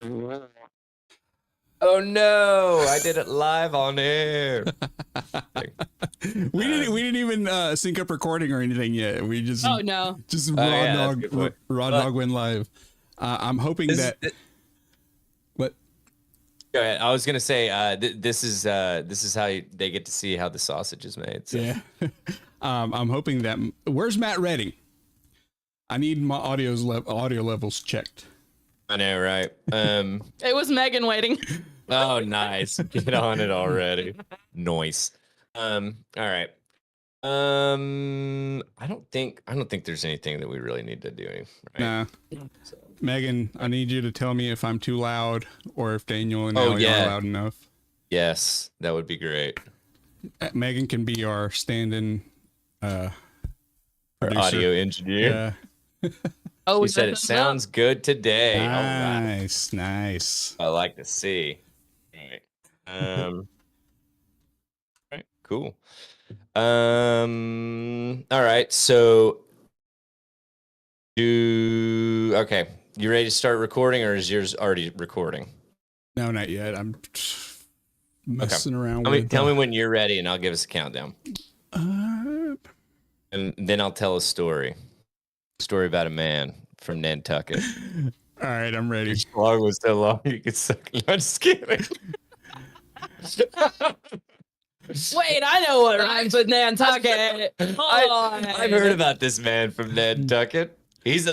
Oh no! I did it live on air. We didn't even sync up recording or anything yet. We just Oh no, just Oh, raw yeah, that's a good point. dog went live. I'm hoping This- that. What? Go ahead. I was gonna say this is how they get to see how the sausage is made. So. Yeah. I'm hoping that. Where's Matt Redding? I need my audio levels checked. I know, right? it was Megan waiting. Oh, nice. Get on it already. Noise. All right. I don't think there's anything that we really need to do. Right? Nah. So. Megan, I need you to tell me if I'm too loud or if Daniel and Oh, Ellie yeah. are loud enough. Yes, that would be great. Megan can be our stand-in Our producer. audio engineer. Yeah. Oh, He said it sounds good today. All right. Nice. I like to see. All right. All right. Cool. All right. So, okay. You ready to start recording, or is yours already recording? No, not yet. I'm messing around with. Tell me when you're ready, and I'll give us a countdown. And then I'll tell a story. Story about a man from Nantucket. All right, I'm ready. Your slog was so long you could suck. I'm just kidding. Wait, I know what rhymes with Nantucket. Hold on. I've heard about this man from Nantucket. He's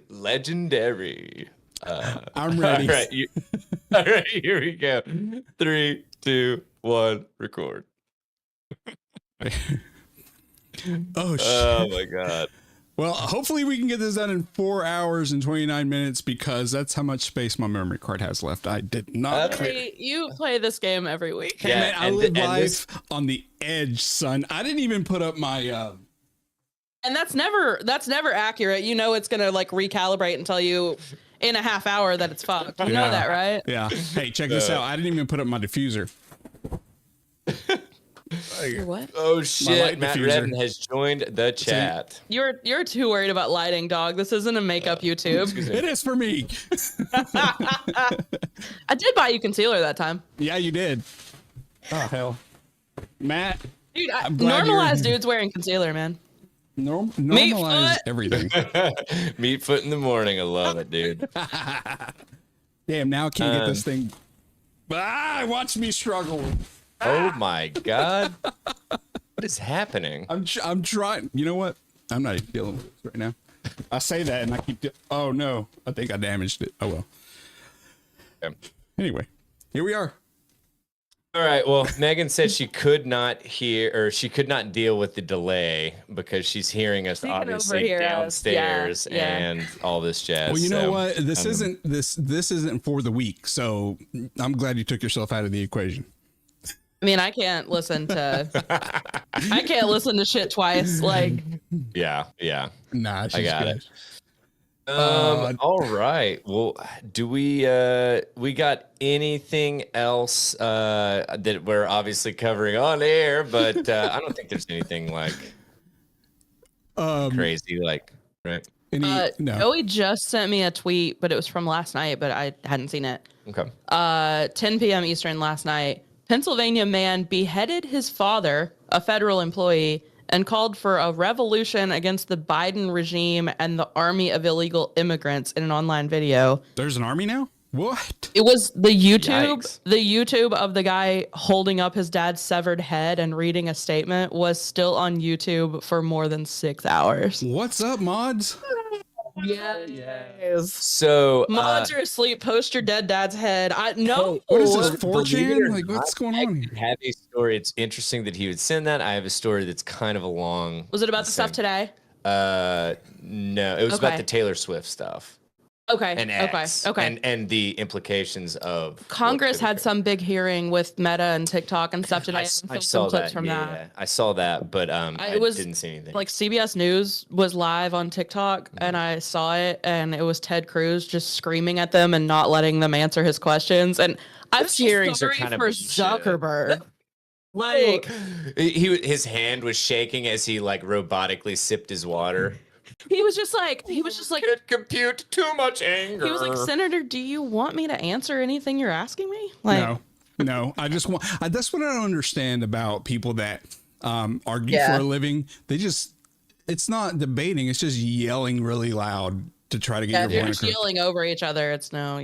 legendary. I'm ready. All right, here we go. 3, 2, 1, record. Oh shit. Oh my god. Well, hopefully we can get this done in 4 hours and 29 minutes because that's how much space my memory card has left. I did not. You play this game every week. Hey, man, I live life on the edge, son. I didn't even put up my. And that's never accurate. You know it's gonna like recalibrate and tell you in a half hour that it's fucked. You know that, right? Yeah. Hey, check this out. I didn't even put up my diffuser. What? Oh shit! Matt diffuser. Redden has joined the chat. You're too worried about lighting, dog. This isn't a makeup YouTube. It is for me. I did buy you concealer that time. Yeah, you did. Oh hell, Matt. Dude, I'm glad normalized you're- dudes wearing concealer, man. Normalize everything. Meat foot in the morning. I love it, dude. Damn, now I can't get this thing. Watch me struggle. Oh my god. What is happening? I'm trying. You know what? I'm not even dealing with this right now. I say that and I keep. Oh no, I think I damaged it. Oh well. Okay. Anyway, here we are. All right. Well, Megan said she could not hear, or she could not deal with the delay because she's hearing us obviously downstairs and all this jazz. Well, you know what? This isn't for the week, so I'm glad you took yourself out of the equation. I mean, I can't listen to shit twice. Like, yeah. Nah, I got it. All right. Well, do we got anything else that we're obviously covering on air, but I don't think there's anything like crazy, like, right? No. Joey just sent me a tweet, but it was from last night, but I hadn't seen it. Okay. 10 p.m. Eastern last night. Pennsylvania man beheaded his father, a federal employee, and called for a revolution against the Biden regime and the army of illegal immigrants in an online video. There's an army now? What? It was the YouTube. Yikes. The YouTube of the guy holding up his dad's severed head and reading a statement was still on YouTube for more than 6 hours. What's up, mods? Yes. So Mods are asleep. Post your dead dad's head. No. What is this, believe it 4chan? or Like, what's going on here? I have a story. It's interesting that he would send that. I have a story that's kind of along. Was it about the stuff today? No, it was about the Taylor Swift stuff. Okay. And X, and the implications of Congress had some big hearing with Meta and TikTok and stuff today. I and saw clips that. from Yeah, that. I saw that, but I didn't see anything. Like CBS News was live on TikTok, and I saw it, and it was Ted Cruz just screaming at them and not letting them answer his questions. And I'm hearings are sorry kind of for bullshit. Zuckerberg. Like his hand was shaking as he like robotically sipped his water. He was just like, Can't compute too much anger. he was like, Senator, do you want me to answer anything you're asking me? Like, No. I just want. That's what I don't understand about people that argue for a living. They just. It's not debating. It's just yelling really loud to try to get your point across. Yelling over each other. It's no.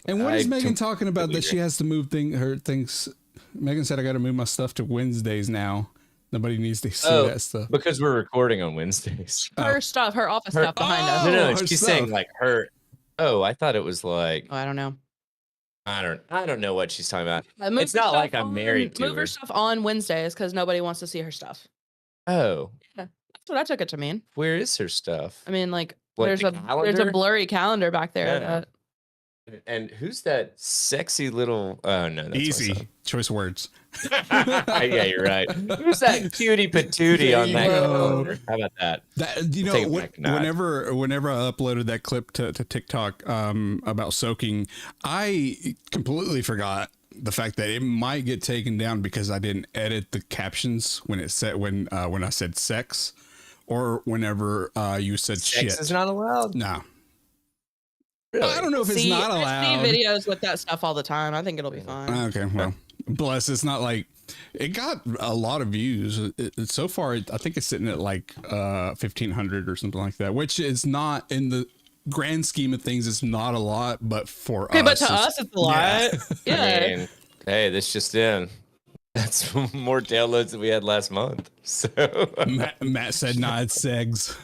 And what is Megan talking about that she has to move her things? Megan said I got to move my stuff to Wednesdays now. Nobody needs to see that stuff. Because we're recording on Wednesdays. Her stuff, her office stuff behind us. No, she's saying like her. Oh, I thought it was like. Oh, I don't know. I don't know what she's talking about. It's not like I'm married to her. Move her stuff on Wednesdays because nobody wants to see her stuff. Oh. Yeah, that's what I took it to mean. Where is her stuff? I mean, like, What, there's a blurry calendar back there. Yeah. And who's that sexy little? Oh no, that's easy choice words. Yeah, you're right. Who's that cutie patootie on that calendar? How about that? Whenever I uploaded that clip to TikTok about soaking, I completely forgot the fact that it might get taken down because I didn't edit the captions when it said when I said sex, or whenever you said shit. Sex is not allowed. No. Really? I don't know if it's not allowed. I see videos with that stuff all the time. I think it'll be fine. Okay, well, bless. It's not like it got a lot of views. So far, I think it's sitting at like 1,500 or something like that, which is not in the grand scheme of things. It's not a lot, but for us, but to us, it's a lot. Yeah. I mean, hey, this just in. That's more downloads than we had last month. So Matt said, "Nah, it's segs."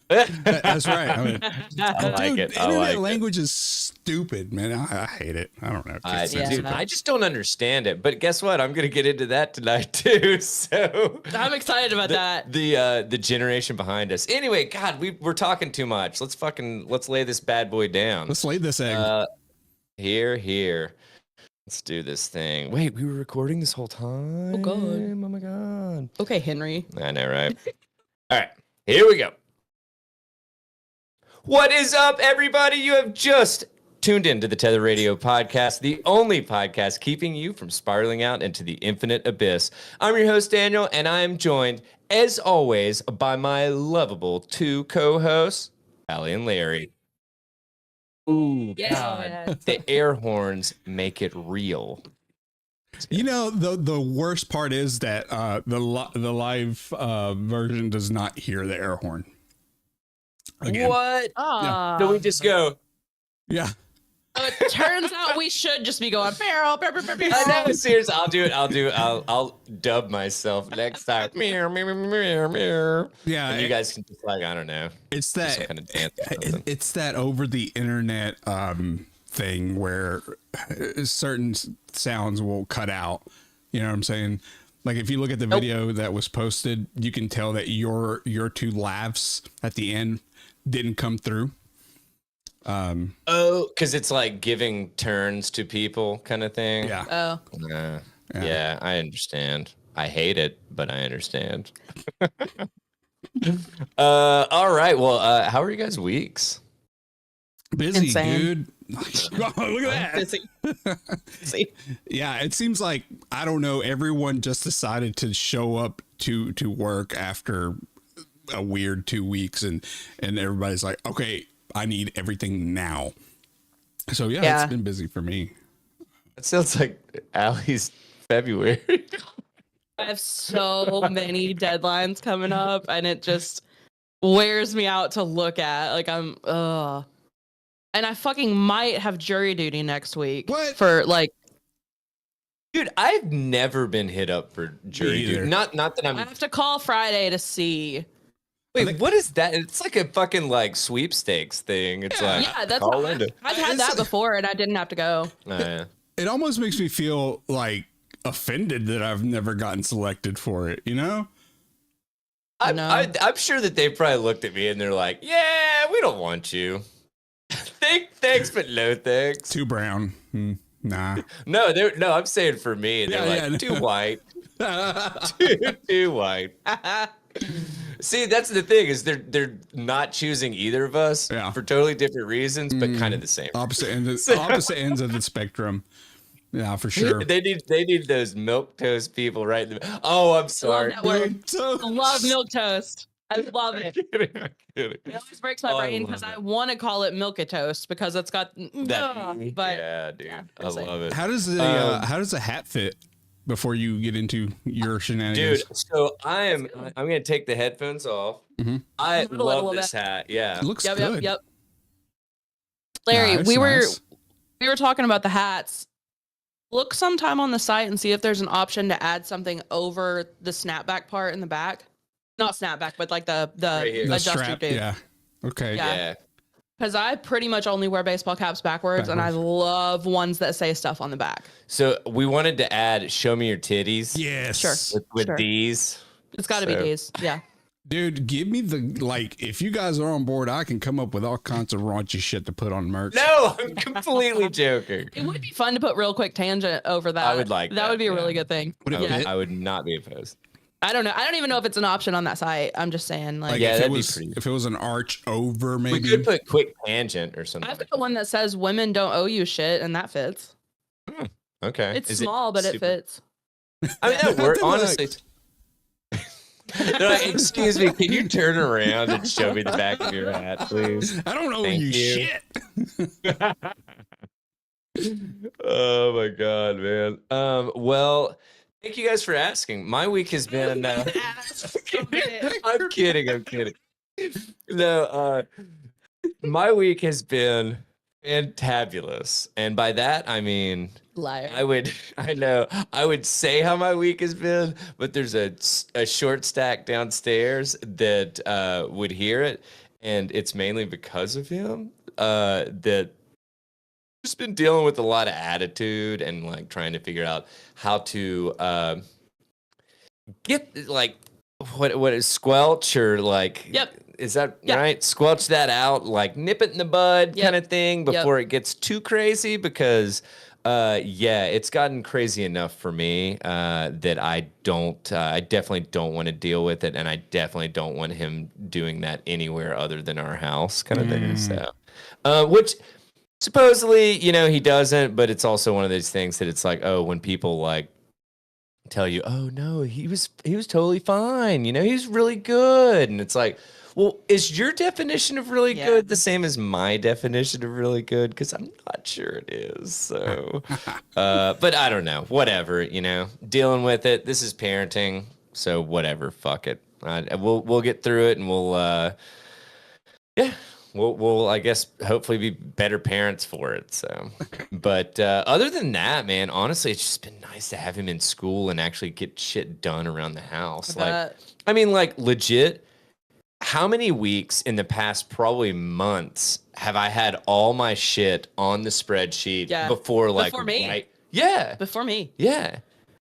That's right. I mean, I like it. Internet language is stupid, man. I hate it. I don't know. Dude, I just don't understand it. But guess what? I'm gonna get into that tonight too. So I'm excited about that. The generation behind us. Anyway, God, we're talking too much. Let's lay this bad boy down. Let's lay this egg. Here. Let's do this thing. Wait, we were recording this whole time? Oh, God. Oh, my God. Okay, Henry. I know, right? All right, here we go. What is up, everybody? You have just tuned into the Tether Radio podcast, the only podcast keeping you from spiraling out into the infinite abyss. I'm your host, Daniel, and I am joined, as always, by my lovable two co-hosts, Allie and Larry. Ooh, yeah. God. The air horns make it real. You know, the worst part is that the live version does not hear the air horn. Again. What? Yeah. So we just go. Yeah. It turns out we should just be going barrel. I know, seriously. I'll dub myself next time. Mirror, mirror, mirror, mirror. Yeah. And you guys can just like, I don't know. It's that kind of dance or it's that over the internet thing where certain sounds will cut out. You know what I'm saying? Like if you look at the video that was posted, you can tell that your two laughs at the end didn't come through. Because it's like giving turns to people kind of thing. Yeah. Oh. Yeah, I understand. I hate it, but I understand. All right. Well, how are you guys' weeks? Busy, Insane. dude. Look at that. Busy. Yeah, it seems like, I don't know, everyone just decided to show up to work after a weird 2 weeks and everybody's like, okay, I need everything now. So yeah, it's been busy for me. It sounds like Allie's February. I have so many deadlines coming up, and it just wears me out to look at. Like and I fucking might have jury duty next week. What? For like, Dude, I've never been hit up for jury duty. Not that I have to call Friday to see. Wait, what is that? It's like a fucking like sweepstakes thing. It's yeah, that's call what I've had that before, and I didn't have to go. Yeah. It almost makes me feel like offended that I've never gotten selected for it, you know? I'm sure that they probably looked at me and they're like, yeah, we don't want you. Thanks, but no thanks. Too brown. Nah. No, I'm saying for me. They're like, too white. too white. See, that's the thing is they're not choosing either of us for totally different reasons, but kind of the same. Opposite ends of the spectrum. Yeah, for sure. They need those milk toast people, right? Oh, I'm sorry. I love milk toast. I love it. I'm kidding. It always breaks my brain because I want to call it milk a toast because it's got That. but Yeah, dude. yeah, I love it. How does a hat fit before you get into your shenanigans? Dude, so I'm gonna take the headphones off. Mm-hmm. I Model it a love little this bit. hat. Yeah. It looks Yep, good. yep. Larry, Nice, we nice. were talking about the hats. Look sometime on the site and see if there's an option to add something over the snapback part in the back. Not snapback, but like the Right here. The adjuster strap, dude. yeah. Okay. Yeah. Yeah. Because I pretty much only wear baseball caps backwards, and I love ones that say stuff on the back. So we wanted to add "Show me your titties." Yes. Sure. With these. It's got to be these. Yeah. Dude, give me if you guys are on board, I can come up with all kinds of raunchy shit to put on merch. No, I'm completely joking. It would be fun to put real quick tangent over that. I would like that. That would be a really good thing. I would not be opposed. I don't know. I don't even know if it's an option on that site. I'm just saying, like Yeah, if that'd it be was pretty. if it was an arch over, maybe We could put quick tangent or something. I've got one that says "Women don't owe you shit," and that fits. Okay. It's small, but it fits. I mean, that works. Honestly. They're like, excuse me, can you turn around and show me the back of your hat, please? I don't know Thank you you. shit. Oh my god, man. Well, thank you guys for asking. My week has been I'm kidding. No, my week has been fantabulous. And by that I mean Liar. I would say how my week has been, but there's a short stack downstairs that would hear it, and it's mainly because of him that just been dealing with a lot of attitude and like trying to figure out how to get like what is squelch or like is that right? Squelch that out, like nip it in the bud kind of thing before it gets too crazy, because it's gotten crazy enough for me that I definitely don't want to deal with it, and I definitely don't want him doing that anywhere other than our house kind of thing. So which supposedly, he doesn't, but it's also one of those things that it's like, oh, when people like tell you, oh no, he was totally fine, he's really good, and it's like, well, is your definition of really good the same as my definition of really good? Because I'm not sure it is. So, but I don't know. Whatever, dealing with it. This is parenting, so whatever. Fuck it. We'll get through it, and we'll I guess hopefully be better parents for it. So, but other than that, man, honestly, it's just been nice to have him in school and actually get shit done around the house. I mean, legit. How many weeks in the past, probably months, have I had all my shit on the spreadsheet before me? Right? Yeah. Before me. Yeah.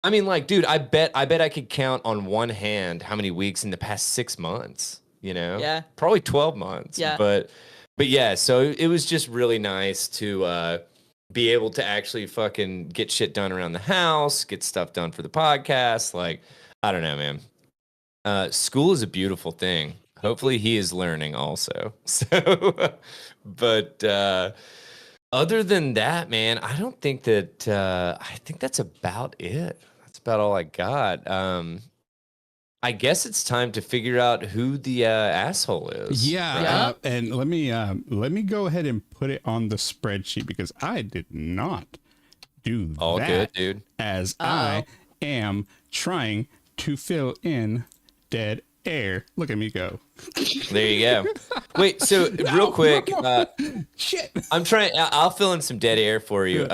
I mean, dude, I bet I could count on one hand how many weeks in the past 6 months, Yeah. Probably 12 months. Yeah. But yeah, so it was just really nice to be able to actually fucking get shit done around the house, get stuff done for the podcast. Like, I don't know, man. School is a beautiful thing. Hopefully he is learning also. So, but other than that, man, I don't think that, I think that's about it. That's about all I got. I guess it's time to figure out who the asshole is. Yeah. And let me go ahead and put it on the spreadsheet, because I did not do all that, good, dude. As I am trying to fill in dead air. Look at me go. There you go. Wait, so real quick, shit. I'll fill in some dead air for you.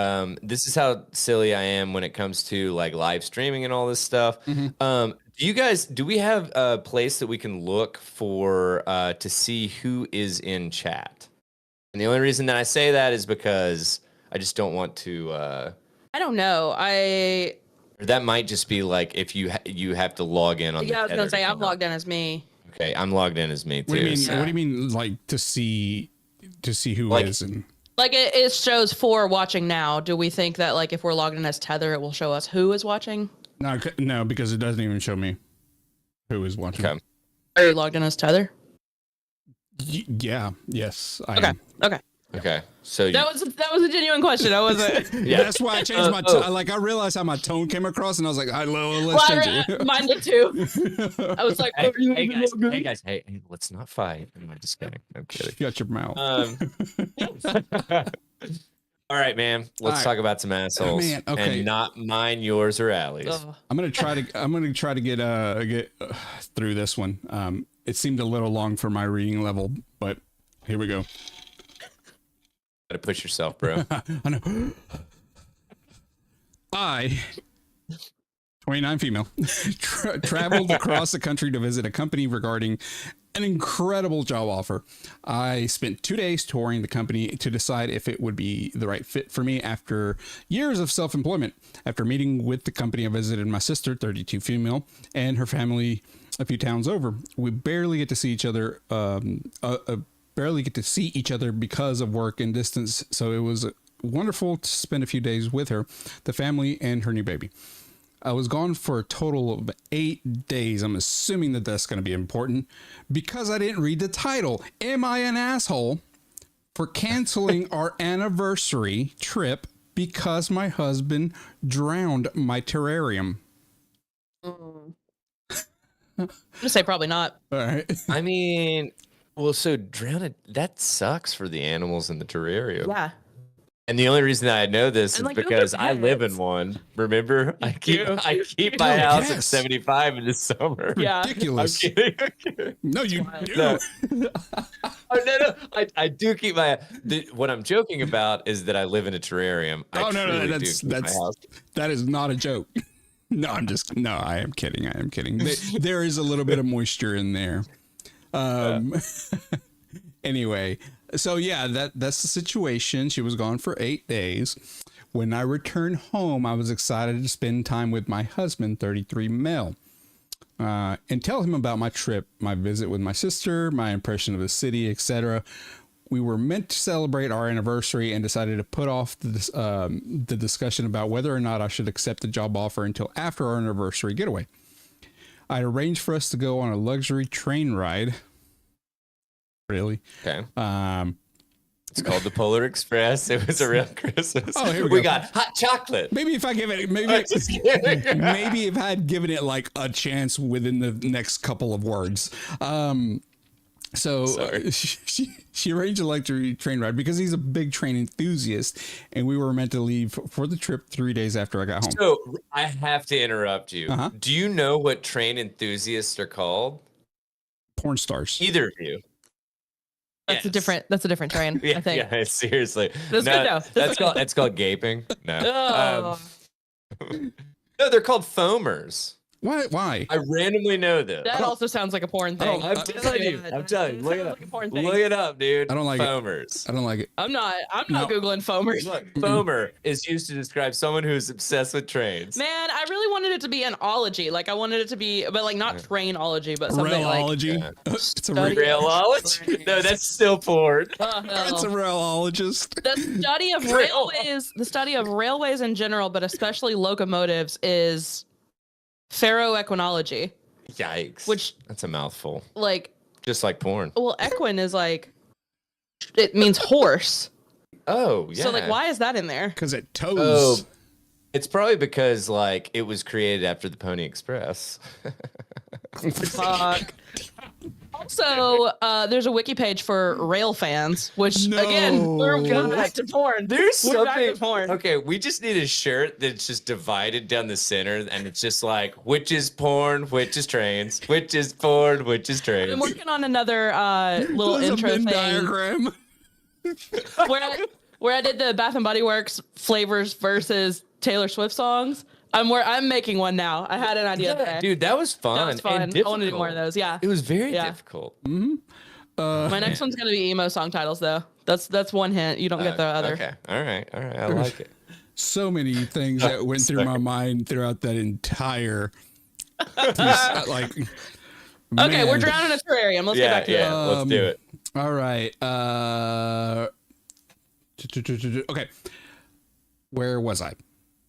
This is how silly I am when it comes to like live streaming and all this stuff. Do we have a place that we can look for to see who is in chat? And the only reason that I say that is because I just don't want to I don't know. Or that might just be like if you have to log in on. I was gonna say I'm logged in as me. Okay, I'm logged in as me too. What do you mean? So. What do you mean, like to see who is and like it shows for watching now? Do we think that like if we're logged in as Tether, it will show us who is watching? No, because it doesn't even show me who is watching. Okay. Are you logged in as Tether? Yeah. Yes. I okay. am. Okay. Okay. So That was a genuine question. I wasn't. yeah. That's why I changed my like I realized how my tone came across, and I was like, let's change it. Mine did too. I was like, hey, let's not fight. I'm just kidding. I'm kidding. Shut your mouth. All right, man. Let's talk about some assholes. Man, okay. And not mine, yours, or Allie's. I'm gonna try to get through this one. It seemed a little long for my reading level, but here we go. Gotta push yourself, bro. I know. 29 female, traveled across the country to visit a company regarding an incredible job offer. I spent 2 days touring the company to decide if it would be the right fit for me after years of self-employment. After meeting with the company, I visited my sister, 32 female, and her family a few towns over. We barely get to see each other, because of work and distance. So it was wonderful to spend a few days with her, the family, and her new baby. I was gone for a total of 8 days. I'm assuming that that's going to be important because I didn't read the title. Am I an asshole for canceling our anniversary trip because my husband drowned my terrarium? I'm gonna say probably not. All right. I mean, well, so drowned, that sucks for the animals in the terrarium. Yeah. And the only reason I know this is like, because I live in one. Remember, I keep my house at 75 in the summer. Yeah. Ridiculous. I'm kidding. No, you do. No. Oh no, I do keep my. What I'm joking about is that I live in a terrarium. That is not a joke. No, I am kidding. There is a little bit of moisture in there. Anyway, so yeah, that's the situation. She was gone for 8 days. When I returned home, I was excited to spend time with my husband, 33 male, and tell him about my trip, my visit with my sister, my impression of the city, etc. We were meant to celebrate our anniversary and decided to put off the discussion about whether or not I should accept the job offer until after our anniversary getaway. I arranged for us to go on a luxury train ride. Really? Okay. It's called the Polar Express. It was a real Christmas. Oh, here we got hot chocolate. Maybe if I give it, maybe if I had given it like a chance within the next couple of words. So she arranged a luxury train ride because he's a big train enthusiast, and we were meant to leave for the trip 3 days after I got home. So I have to interrupt you. Do you know what train enthusiasts are called? Porn stars. Either of you. That's a different train. Yeah, I think. Yeah, seriously. That's good though. It's called gaping. No. Oh. No, they're called foamers. Why? I randomly know this. That also sounds like a porn thing. I'm telling you. Look it up. Like Look it up, dude. I don't like foamers. I don't like it. I'm not Googling foamers. Look, foamer is used to describe someone who's obsessed with trains. Man, I really wanted it to be an ology. Like I wanted it to be, but like not trainology, but something railology. like It's a railology. No, that's still porn. It's a railologist. The study of railways in general, but especially locomotives, is ferroequinology. Yikes. Which that's a mouthful. Like just like porn. Well, equine is like it means horse. Oh, yeah. So like why is that in there? Because it tows. Oh, it's probably because like it was created after the Pony Express. Fuck. Also, there's a wiki page for rail fans, which again, we're going back to porn. There's something. Okay, we just need a shirt that's just divided down the center, and it's just like, which is porn, which is trains, which is porn, which is trains. I'm working on another little intro thing diagram. where I did the Bath and Body Works flavors versus Taylor Swift songs. I'm making one now. I had an idea today. Dude, that was fun. That was fun. And I want to do more of those. Yeah. It was very difficult. Mm-hmm. My next one's gonna be emo song titles, though. That's one hint. You don't get the other. Okay. All right. I like it. So many things that went through my mind throughout that entire piece, like. Okay, we're drowning in a terrarium. Let's get back to it. Let's do it. All right. Okay. Where was I?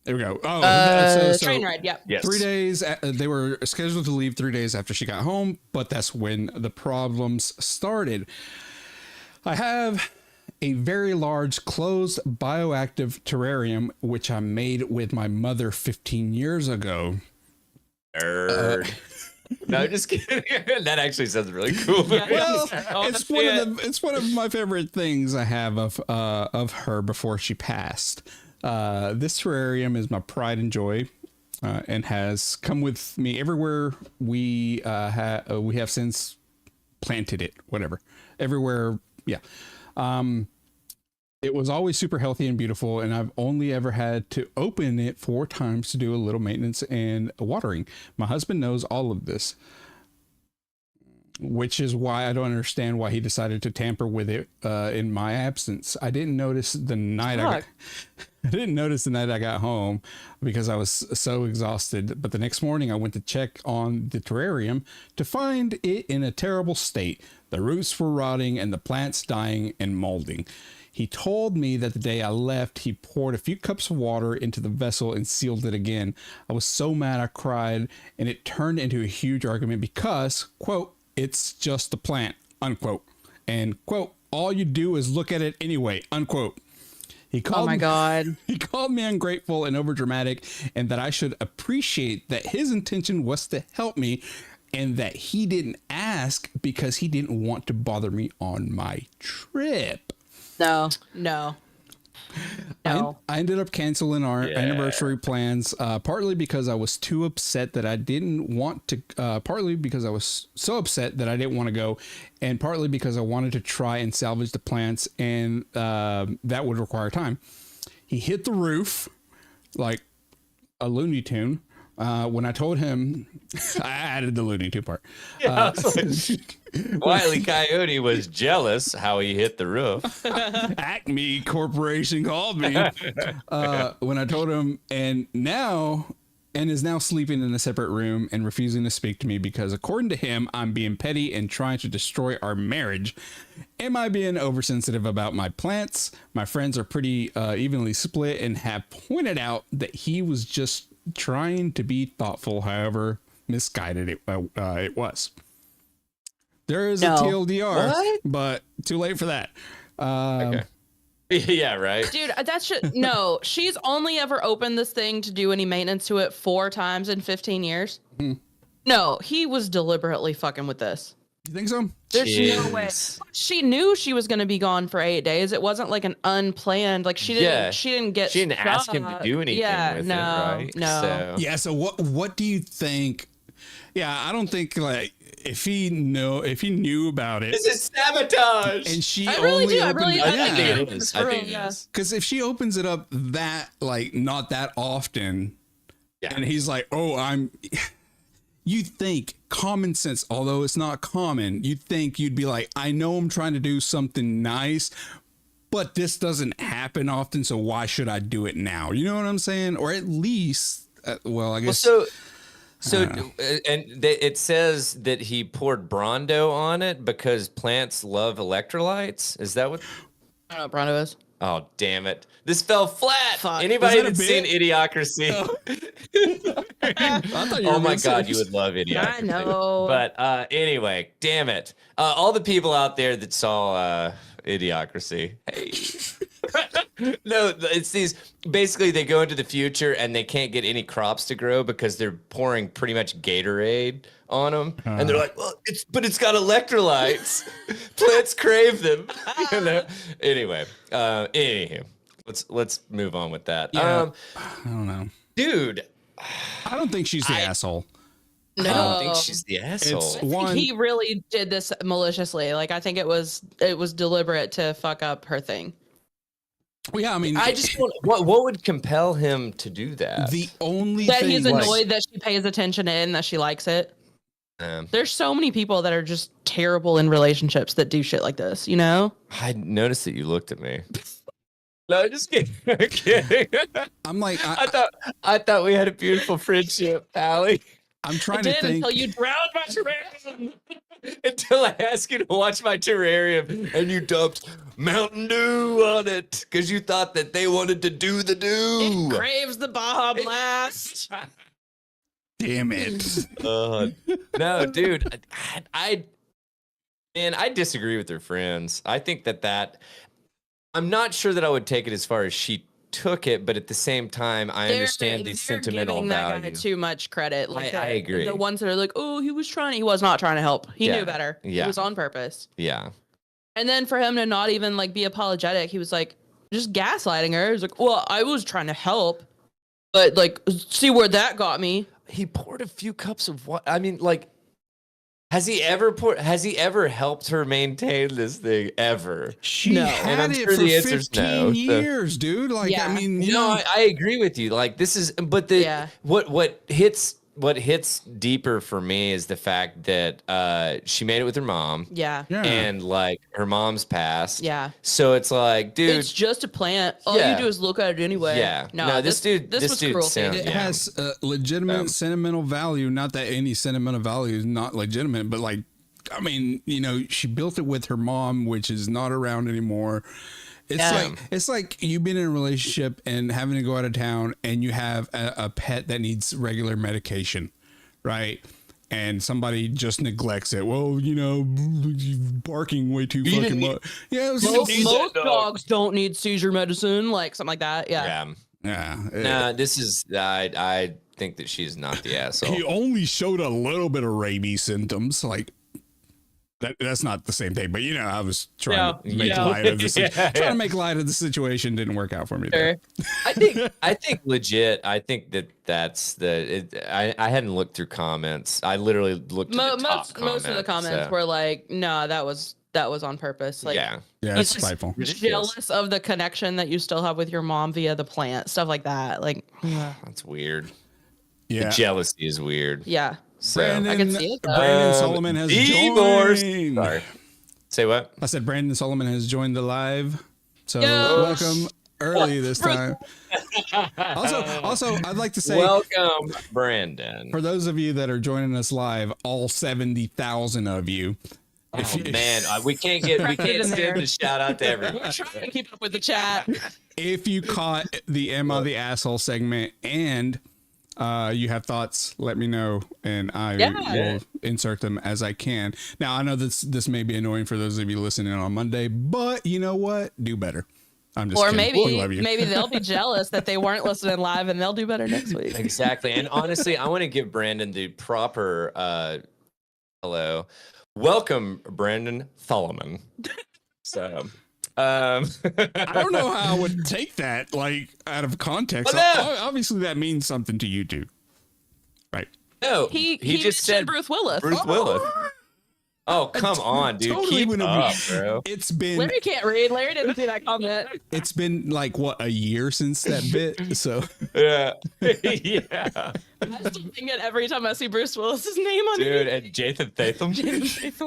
There we go. Oh, train ride. Yeah. Yes. 3 days. They were scheduled to leave 3 days after she got home, but that's when the problems started. I have a very large closed bioactive terrarium, which I made with my mother 15 years ago. Nerd. No, just kidding. That actually sounds really cool. Yeah. Well, Oh, it's one of my favorite things I have of her before she passed. This terrarium is my pride and joy, and has come with me everywhere we have since planted it. Whatever, everywhere. Yeah. It was always super healthy and beautiful, and I've only ever had to open it 4 times to do a little maintenance and watering. My husband knows all of this, which is why I don't understand why he decided to tamper with it in my absence. I didn't notice the night I got home because I was so exhausted. But the next morning I went to check on the terrarium to find it in a terrible state. The roots were rotting and the plants dying and molding. He told me that the day I left, he poured a few cups of water into the vessel and sealed it again. I was so mad I cried, and it turned into a huge argument because, quote, it's just a plant, unquote. And, quote, all you do is look at it anyway, unquote. Oh my God. He called me ungrateful and overdramatic, and that I should appreciate that his intention was to help me, and that he didn't ask because he didn't want to bother me on my trip. No. I ended up canceling our anniversary plans, partly because I was too upset that I didn't want to, partly because I was so upset that I didn't want to go, and partly because I wanted to try and salvage the plants, and that would require time. He hit the roof like a Looney Tune. When I told him, I added the Looney Tune part. Yeah, Wile E. Coyote was jealous how he hit the roof. Acme Corporation called me when I told him, and is now sleeping in a separate room and refusing to speak to me because, according to him, I'm being petty and trying to destroy our marriage. Am I being oversensitive about my plants? My friends are pretty evenly split and have pointed out that he was just trying to be thoughtful, however misguided it was. There is a TLDR, but too late for that. Okay. Yeah, right. Dude, that should no. She's only ever opened this thing to do any maintenance to it 4 times in 15 years. Mm. No, he was deliberately fucking with this. You think so? There's no way. She knew she was going to be gone for 8 days. It wasn't like an unplanned. Like she didn't ask him to do anything. With it, right? No. Yeah. So what do you think? Yeah, I don't think like if he knew about it, this is sabotage. And she I really only do. opened, I think it is. I think it is. Because if she opens it up that like not that often, and he's like, oh, you think common sense, although it's not common, you'd think you'd be like, I know I'm trying to do something nice, but this doesn't happen often, so why should I do it now? You know what I'm saying? Or at least, I guess. Well, it says that he poured Brondo on it because plants love electrolytes. Is that what? I don't know what Brondo is. Oh, damn it. This fell flat. Fuck. Anybody that's seen Idiocracy? Oh my God, you would love Idiocracy. I know. But anyway, damn it. All the people out there that saw Idiocracy. Hey. No, it's these, basically they go into the future and they can't get any crops to grow because they're pouring pretty much Gatorade on them. And they're like, well, it's got electrolytes. Plants crave them. You know? Anyway, anywho, let's move on with that. Yeah, I don't know. Dude. I don't think she's the asshole. No. I don't think she's the asshole. I think he really did this maliciously. Like I think it was deliberate to fuck up her thing. Well, yeah, I mean, I just what would compel him to do that? The only that thing he's annoyed that she pays attention and that she likes it. There's so many people that are just terrible in relationships that do shit like this, you know? I noticed that you looked at me. No, just kidding. kidding. I'm like, I thought we had a beautiful friendship, Allie. I'm trying to think until you drowned my terrarium. Until I asked you to watch my terrarium and you dumped Mountain Dew on it because you thought that they wanted to do the do. It craves the Baja Blast. Damn it. No, dude. I disagree with their friends. I think that I'm not sure that I would take it as far as she took it, but at the same time, I understand the sentimental giving that guy value. too much credit. Like I agree. The ones that are like, oh, he was not trying to help. He Yeah. knew better. Yeah. It was on purpose. Yeah. And then for him to not even like be apologetic, he was like just gaslighting her. He was like, well, I was trying to help, but like, see where that got me. He poured a few cups of water. I mean, like, has he ever helped her maintain this thing ever? She No. had I'm it sure for the answer's 15 no, so- years, dude. Like, Yeah. I mean, I agree with you. Like, this is, but what hits deeper for me is the fact that she made it with her mom. Yeah. And like her mom's passed. Yeah. So it's like, dude, It's just a plant. All Yeah. you do is look at it anyway. Yeah. No, this dude was cruelty. sounds- it Yeah. has legitimate sentimental value. Not that any sentimental value is not legitimate, but like, I mean, she built it with her mom, which is not around anymore. It's like you've been in a relationship and having to go out of town and you have a pet that needs regular medication, right? And somebody just neglects it. Well, barking way too fucking much. Yeah, Most dogs don't need seizure medicine, like something like that. Yeah. Yeah. Nah, this is I think that she's not the asshole. He only showed a little bit of rabies symptoms, like. That's not the same thing, but I was trying to make light of this. Trying to make light of the situation didn't work out for me. Sure. I think legit. I think that's I hadn't looked through comments. I literally looked at the top most of the comments were like, no, that was on purpose. Like, yeah, it's just spiteful. jealous of the connection that you still have with your mom via the plant, stuff like that. Like, that's weird. Yeah, the jealousy is weird. Yeah. So I can see it, though. Brandon Solomon has joined. Sorry. Say what? I said Brandon Solomon has joined the live. So Yo. welcome early this time. Also, I'd like to say welcome, Brandon. For those of you that are joining us live, all 70,000 of you. We can't send a shout out to everyone. Trying to keep up with the chat. If you caught the Emma the Asshole segment and you have thoughts, let me know, and I will insert them as I can. Now, I know this may be annoying for those of you listening on Monday, but you know what? Do better. I'm just kidding. Maybe they'll be jealous that they weren't listening live, and they'll do better next week. Exactly. And honestly, I want to give Brandon the proper hello. Welcome, Brandon Solomon. So... I don't know how I would take that like out of context. Obviously that means something to you too, right? No, he just said Bruce Willis. Oh, come on, dude. Totally Keep up, bro. It's been Larry can't read. Larry didn't see that comment. It's been like a year since that bit. So yeah. Yeah. I still think it every time I see Bruce Willis's name on dude, and Jason Statham.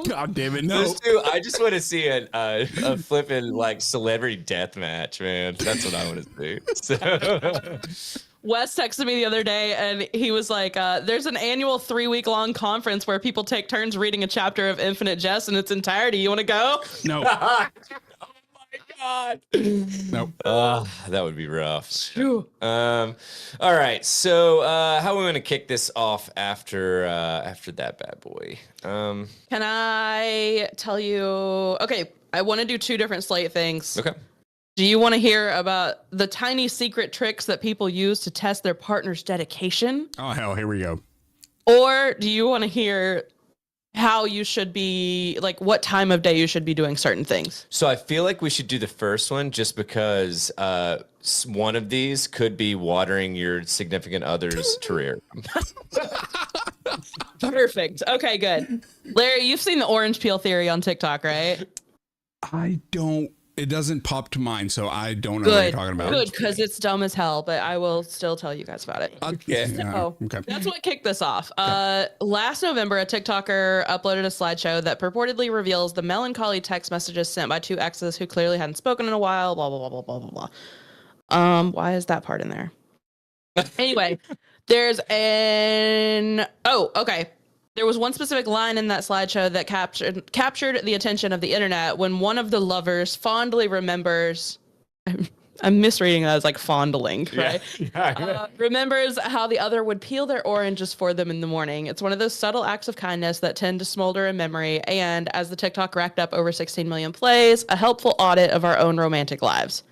God damn it, no. Those two, I just want to see a flipping like celebrity death match, man. That's what I want to see. So Wes texted me the other day and he was like, there's an annual 3-week-long conference where people take turns reading a chapter of Infinite Jest in its entirety. You want to go? No. Oh my God. Nope. That would be rough. All right. So how are we going to kick this off after that bad boy? Can I tell you? Okay, I want to do 2 different Slate things. Okay. Do you want to hear about the tiny secret tricks that people use to test their partner's dedication? Oh, hell, here we go. Or do you want to hear how you should be, like what time of day you should be doing certain things? So I feel like we should do the first one just because one of these could be watering your significant other's career. Perfect. Okay, good. Larry, you've seen the orange peel theory on TikTok, right? I don't. It doesn't pop to mind, so I don't know what you're talking about. Good, because it's dumb as hell, but I will still tell you guys about it. Okay. Okay. That's what kicked this off. Last November, a TikToker uploaded a slideshow that purportedly reveals the melancholy text messages sent by 2 exes who clearly hadn't spoken in a while, blah, blah, blah, blah, blah, blah, blah. Why is that part in there? Anyway, there's okay. There was one specific line in that slideshow that captured the attention of the internet when one of the lovers fondly remembers, I'm misreading that as like fondling, right? Yeah. Remembers how the other would peel their oranges for them in the morning. It's one of those subtle acts of kindness that tend to smolder in memory. And as the TikTok racked up over 16 million plays, a helpful audit of our own romantic lives.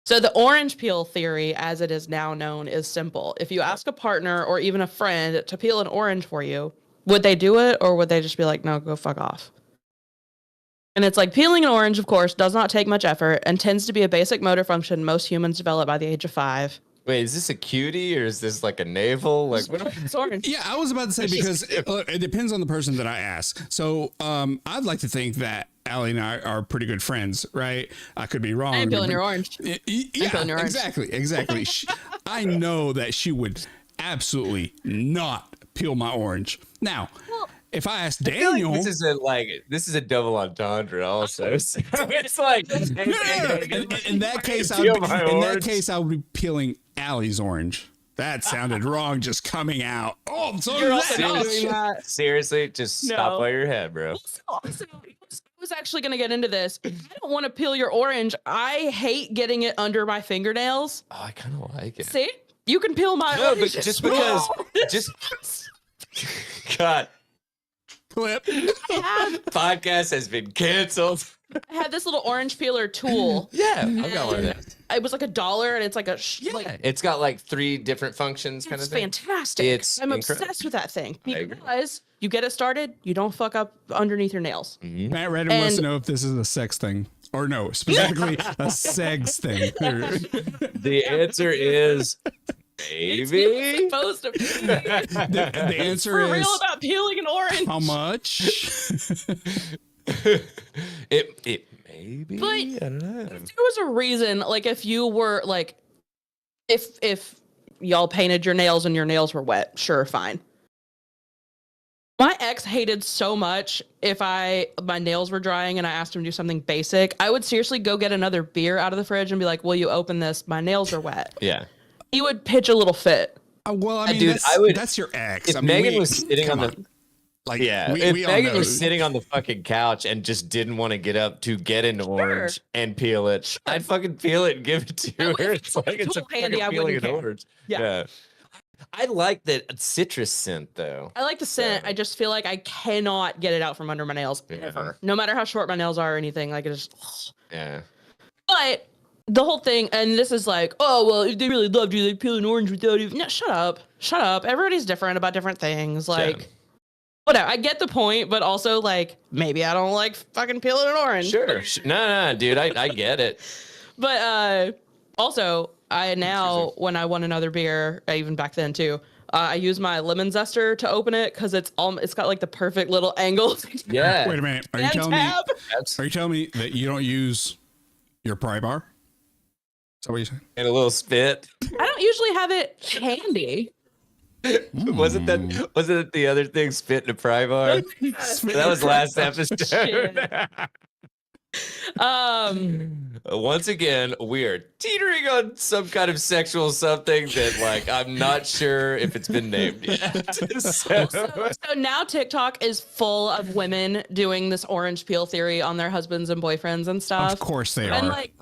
So the orange peel theory, as it is now known, is simple. If you ask a partner or even a friend to peel an orange for you, would they do it, or would they just be like, no, go fuck off? And it's like peeling an orange, of course, does not take much effort and tends to be a basic motor function most humans develop by the age of 5. Wait, is this a cutie or is this like a navel? Like, what? It's orange. Yeah, I was about to say, because it depends on the person that I ask. So I'd like to think that Allie and I are pretty good friends, right? I could be wrong. I'm peeling your orange. Yeah, peeling your orange. exactly. I know that she would absolutely not peel my orange. Now, if I ask Daniel, this is a double entendre also. So it's like in that case, I would be peeling Allie's orange. That sounded wrong, just coming out. Oh, I'm so seriously, just stop while you're ahead, bro. Also, I was actually going to get into this. I don't want to peel your orange. I hate getting it under my fingernails. Oh, I kind of like it. See, you can peel my orange. But just because, God. Clip. Podcast has been canceled. I had this little orange peeler tool. Yeah, I've got one of those. It was like $1, and it's like it's got like 3 different functions, kind of thing. It's fantastic. I'm obsessed with that thing because you get it started, you don't fuck up underneath your nails. Mm-hmm. Matt Redden wants to know if this is a sex thing, or no, specifically a segs thing. The answer is maybe. It's supposed to be. The answer For is real about peeling an orange. how much? It maybe. But I don't know. if there was a reason, like if you were like, if y'all painted your nails and your nails were wet, sure, fine. My ex hated so much if my nails were drying and I asked him to do something basic, I would seriously go get another beer out of the fridge and be like, will you open this? My nails are wet. Yeah. He would pitch a little fit. Well, I mean, dude, that's your ex. If I mean, Megan was sitting on the... Like, yeah, if Megan was sitting on the fucking couch and just didn't want to get up to get an orange and peel it, I'd fucking peel it and give it to her. It's like it's a handy, fucking peeling an orange. Yeah. I like that citrus scent though. I like the scent. I just feel like I cannot get it out from under my nails ever. No matter how short my nails are or anything. Like it just. Yeah. But the whole thing, and this is like, oh well, if they really loved you, they'd peel an orange without even. No, shut up. Everybody's different about different things. Like. Yeah. Whatever, I get the point, but also, like, maybe I don't like fucking peeling an orange. Sure. No, dude, I get it. But also, I now, when I want another beer, even back then too, I use my lemon zester to open it because it's got like the perfect little angle. Yeah. Wait a minute. Are you telling me that you don't use your pry bar? Is that what you're saying? And a little spit. I don't usually have it handy. Wasn't it the other thing, spit in a pry bar? That was last episode. Once again, we are teetering on some kind of sexual something that, like, I'm not sure if it's been named yet. So now TikTok is full of women doing this orange peel theory on their husbands and boyfriends and stuff. Of course they and are. Like,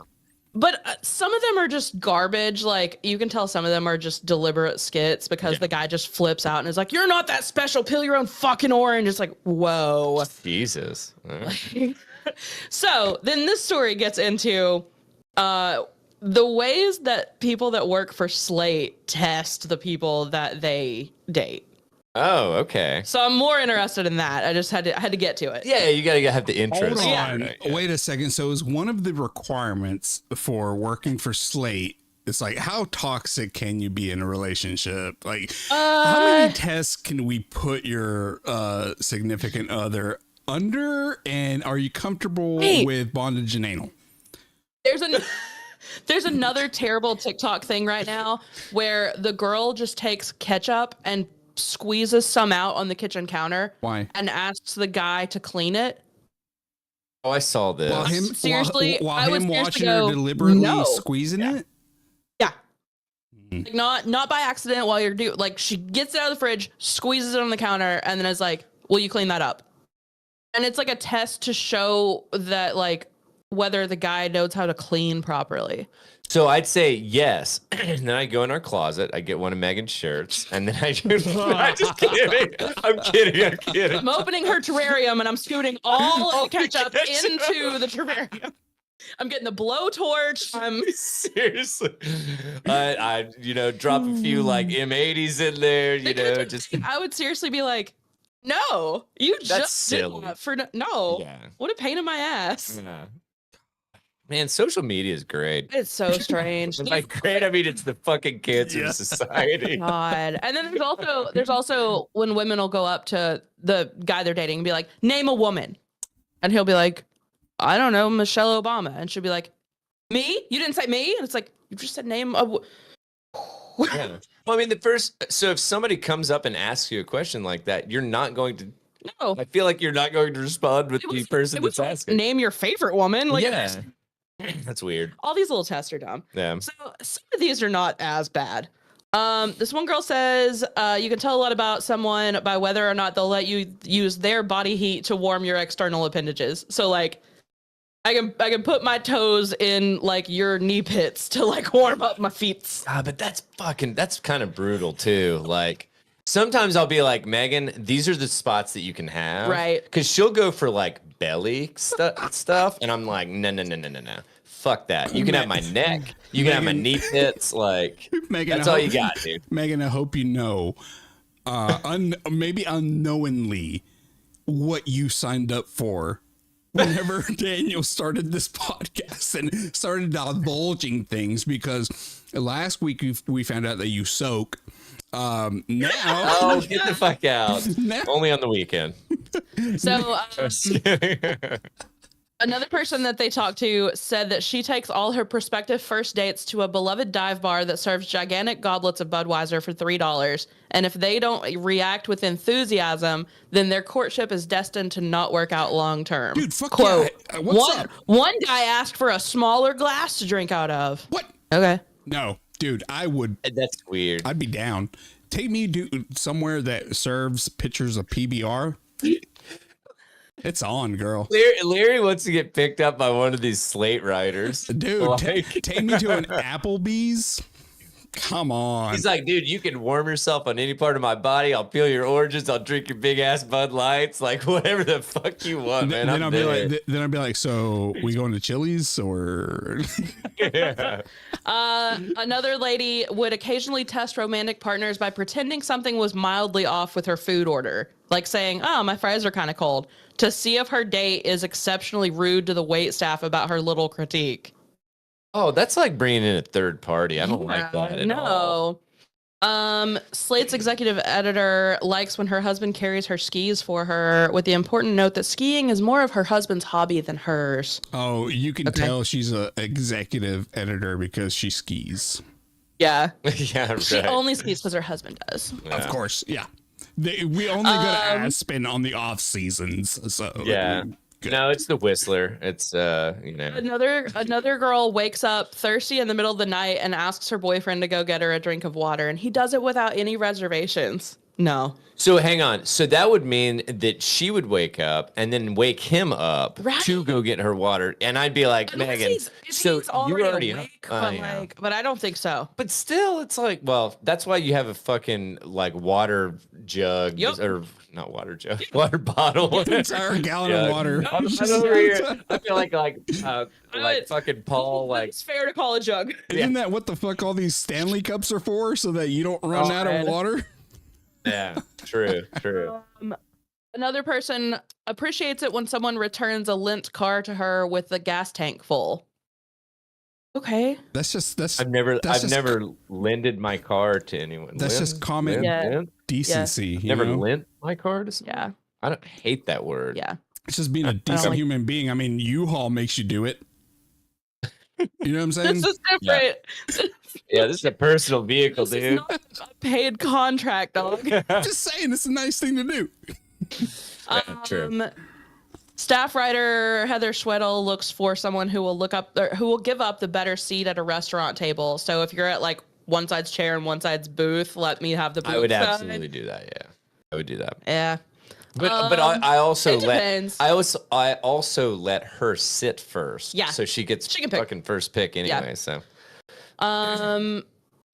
but some of them are just garbage. Like, you can tell some of them are just deliberate skits because the guy just flips out and is like, you're not that special. Peel your own fucking orange. It's like, whoa. Jesus. So then this story gets into the ways that people that work for Slate test the people that they date. Oh, okay. So I'm more interested in that. I just had to get to it. Yeah, you gotta have the interest. Hold on. Yeah. Wait a second. So is one of the requirements for working for Slate, it's like, how toxic can you be in a relationship? Like, how many tests can we put your significant other under? And are you comfortable with bondage and anal? There's another terrible TikTok thing right now where the girl just takes ketchup and squeezes some out on the kitchen counter. Why? And asks the guy to clean it. Oh, I saw this. While him watching her deliberately squeezing it? Yeah. Like not by accident while you're like, she gets it out of the fridge, squeezes it on the counter, and then is like, will you clean that up? And it's like a test to show that, like, whether the guy knows how to clean properly. So I'd say yes. And then I go in our closet, I get one of Megan's shirts, and then I'm just kidding. I'm kidding. I'm opening her terrarium and I'm scooting all of the ketchup into the terrarium. I'm getting the blowtorch. I'm seriously. I drop a few like M80s in there, just I would seriously be like, no, you just did that for no. Yeah. What a pain in my ass. Yeah. Man, social media is great. It's so strange. Like great, I mean it's the fucking cancer of society. God. And then there's also when women will go up to the guy they're dating and be like, name a woman. And he'll be like, I don't know, Michelle Obama. And she'll be like, me? You didn't say me? And it's like, you just said name a yeah. Well, I mean, so if somebody comes up and asks you a question like that, you're not going to. No. I feel like you're not going to respond with the person that's asking. Name your favorite woman. Like, yeah. That's weird. All these little tests are dumb. Yeah. So some of these are not as bad. This one girl says you can tell a lot about someone by whether or not they'll let you use their body heat to warm your external appendages. So like I can put my toes in like your knee pits to like warm up my feet. But that's kind of brutal too. Like sometimes I'll be like, Megan, these are the spots that you can have. Right. Because she'll go for like belly stuff. And I'm like, no. Fuck that. You can have my neck. You can have my knee pits. Like, Megan, that's all you got, dude. Megan, I hope you know, maybe unknowingly, what you signed up for whenever Daniel started this podcast and started divulging things, because last week we found out that you soak. Now, oh, get the fuck out! Now. Only on the weekend. So, another person that they talked to said that she takes all her prospective first dates to a beloved dive bar that serves gigantic goblets of Budweiser for $3. And if they don't react with enthusiasm, then their courtship is destined to not work out long term. Dude, fuck quote, yeah. What's up? One guy asked for a smaller glass to drink out of. What? Okay. No, dude, I would. That's weird. I'd be down. Take me to somewhere that serves pictures of PBR. It's on, girl. Larry wants to get picked up by one of these slate riders. Dude, take me to an Applebee's. Come on. He's like, dude, you can warm yourself on any part of my body. I'll peel your oranges. I'll drink your big ass Bud Lights. Like whatever the fuck you want, man. Then I'll be like, so we going to Chili's or? Yeah. Another lady would occasionally test romantic partners by pretending something was mildly off with her food order, like saying, "Oh, my fries are kind of cold," to see if her date is exceptionally rude to the wait staff about her little critique. Oh, that's like bringing in a third party. I don't like that at all. Slate's executive editor likes when her husband carries her skis for her, with the important note that skiing is more of her husband's hobby than hers. Oh, you can tell she's an executive editor because she skis. Yeah. Yeah, right. She only skis because her husband does. Yeah. Of course, yeah. We only go to Aspen on the off seasons, so yeah. Good. No, it's the Whistler. It's Another girl wakes up thirsty in the middle of the night and asks her boyfriend to go get her a drink of water, and he does it without any reservations. No. So hang on. So that would mean that she would wake up and then wake him up to go get her water, and I'd be like, Megan, so you're already awake, but I don't think so. But still, it's like, well, that's why you have a fucking like water jug or not water jug, water bottle, entire gallon of water. I feel like fucking Paul. Like it's fair to call a jug. Isn't that what the fuck all these Stanley cups are for? So that you don't run out of water. Yeah, true. Another person appreciates it when someone returns a lent car to her with the gas tank full. Okay. I've never lended my car to anyone. That's just common decency. I've never lent my car to someone. Yeah. I don't hate that word. Yeah. It's just being a decent human being. I mean, U-Haul makes you do it. You know what I'm saying? This is different. Yeah, this is a personal vehicle, this dude. Is not a paid contract, dog. Just saying, it's a nice thing to do. True. Staff writer Heather Schwedel looks for someone who will give up the better seat at a restaurant table. So if you're at like one side's chair and one side's booth, let me have the booth. I would side. absolutely do that. Yeah, I would do that. Yeah. But I also let her sit first. Yeah. So she gets fucking first pick anyway. Yeah. So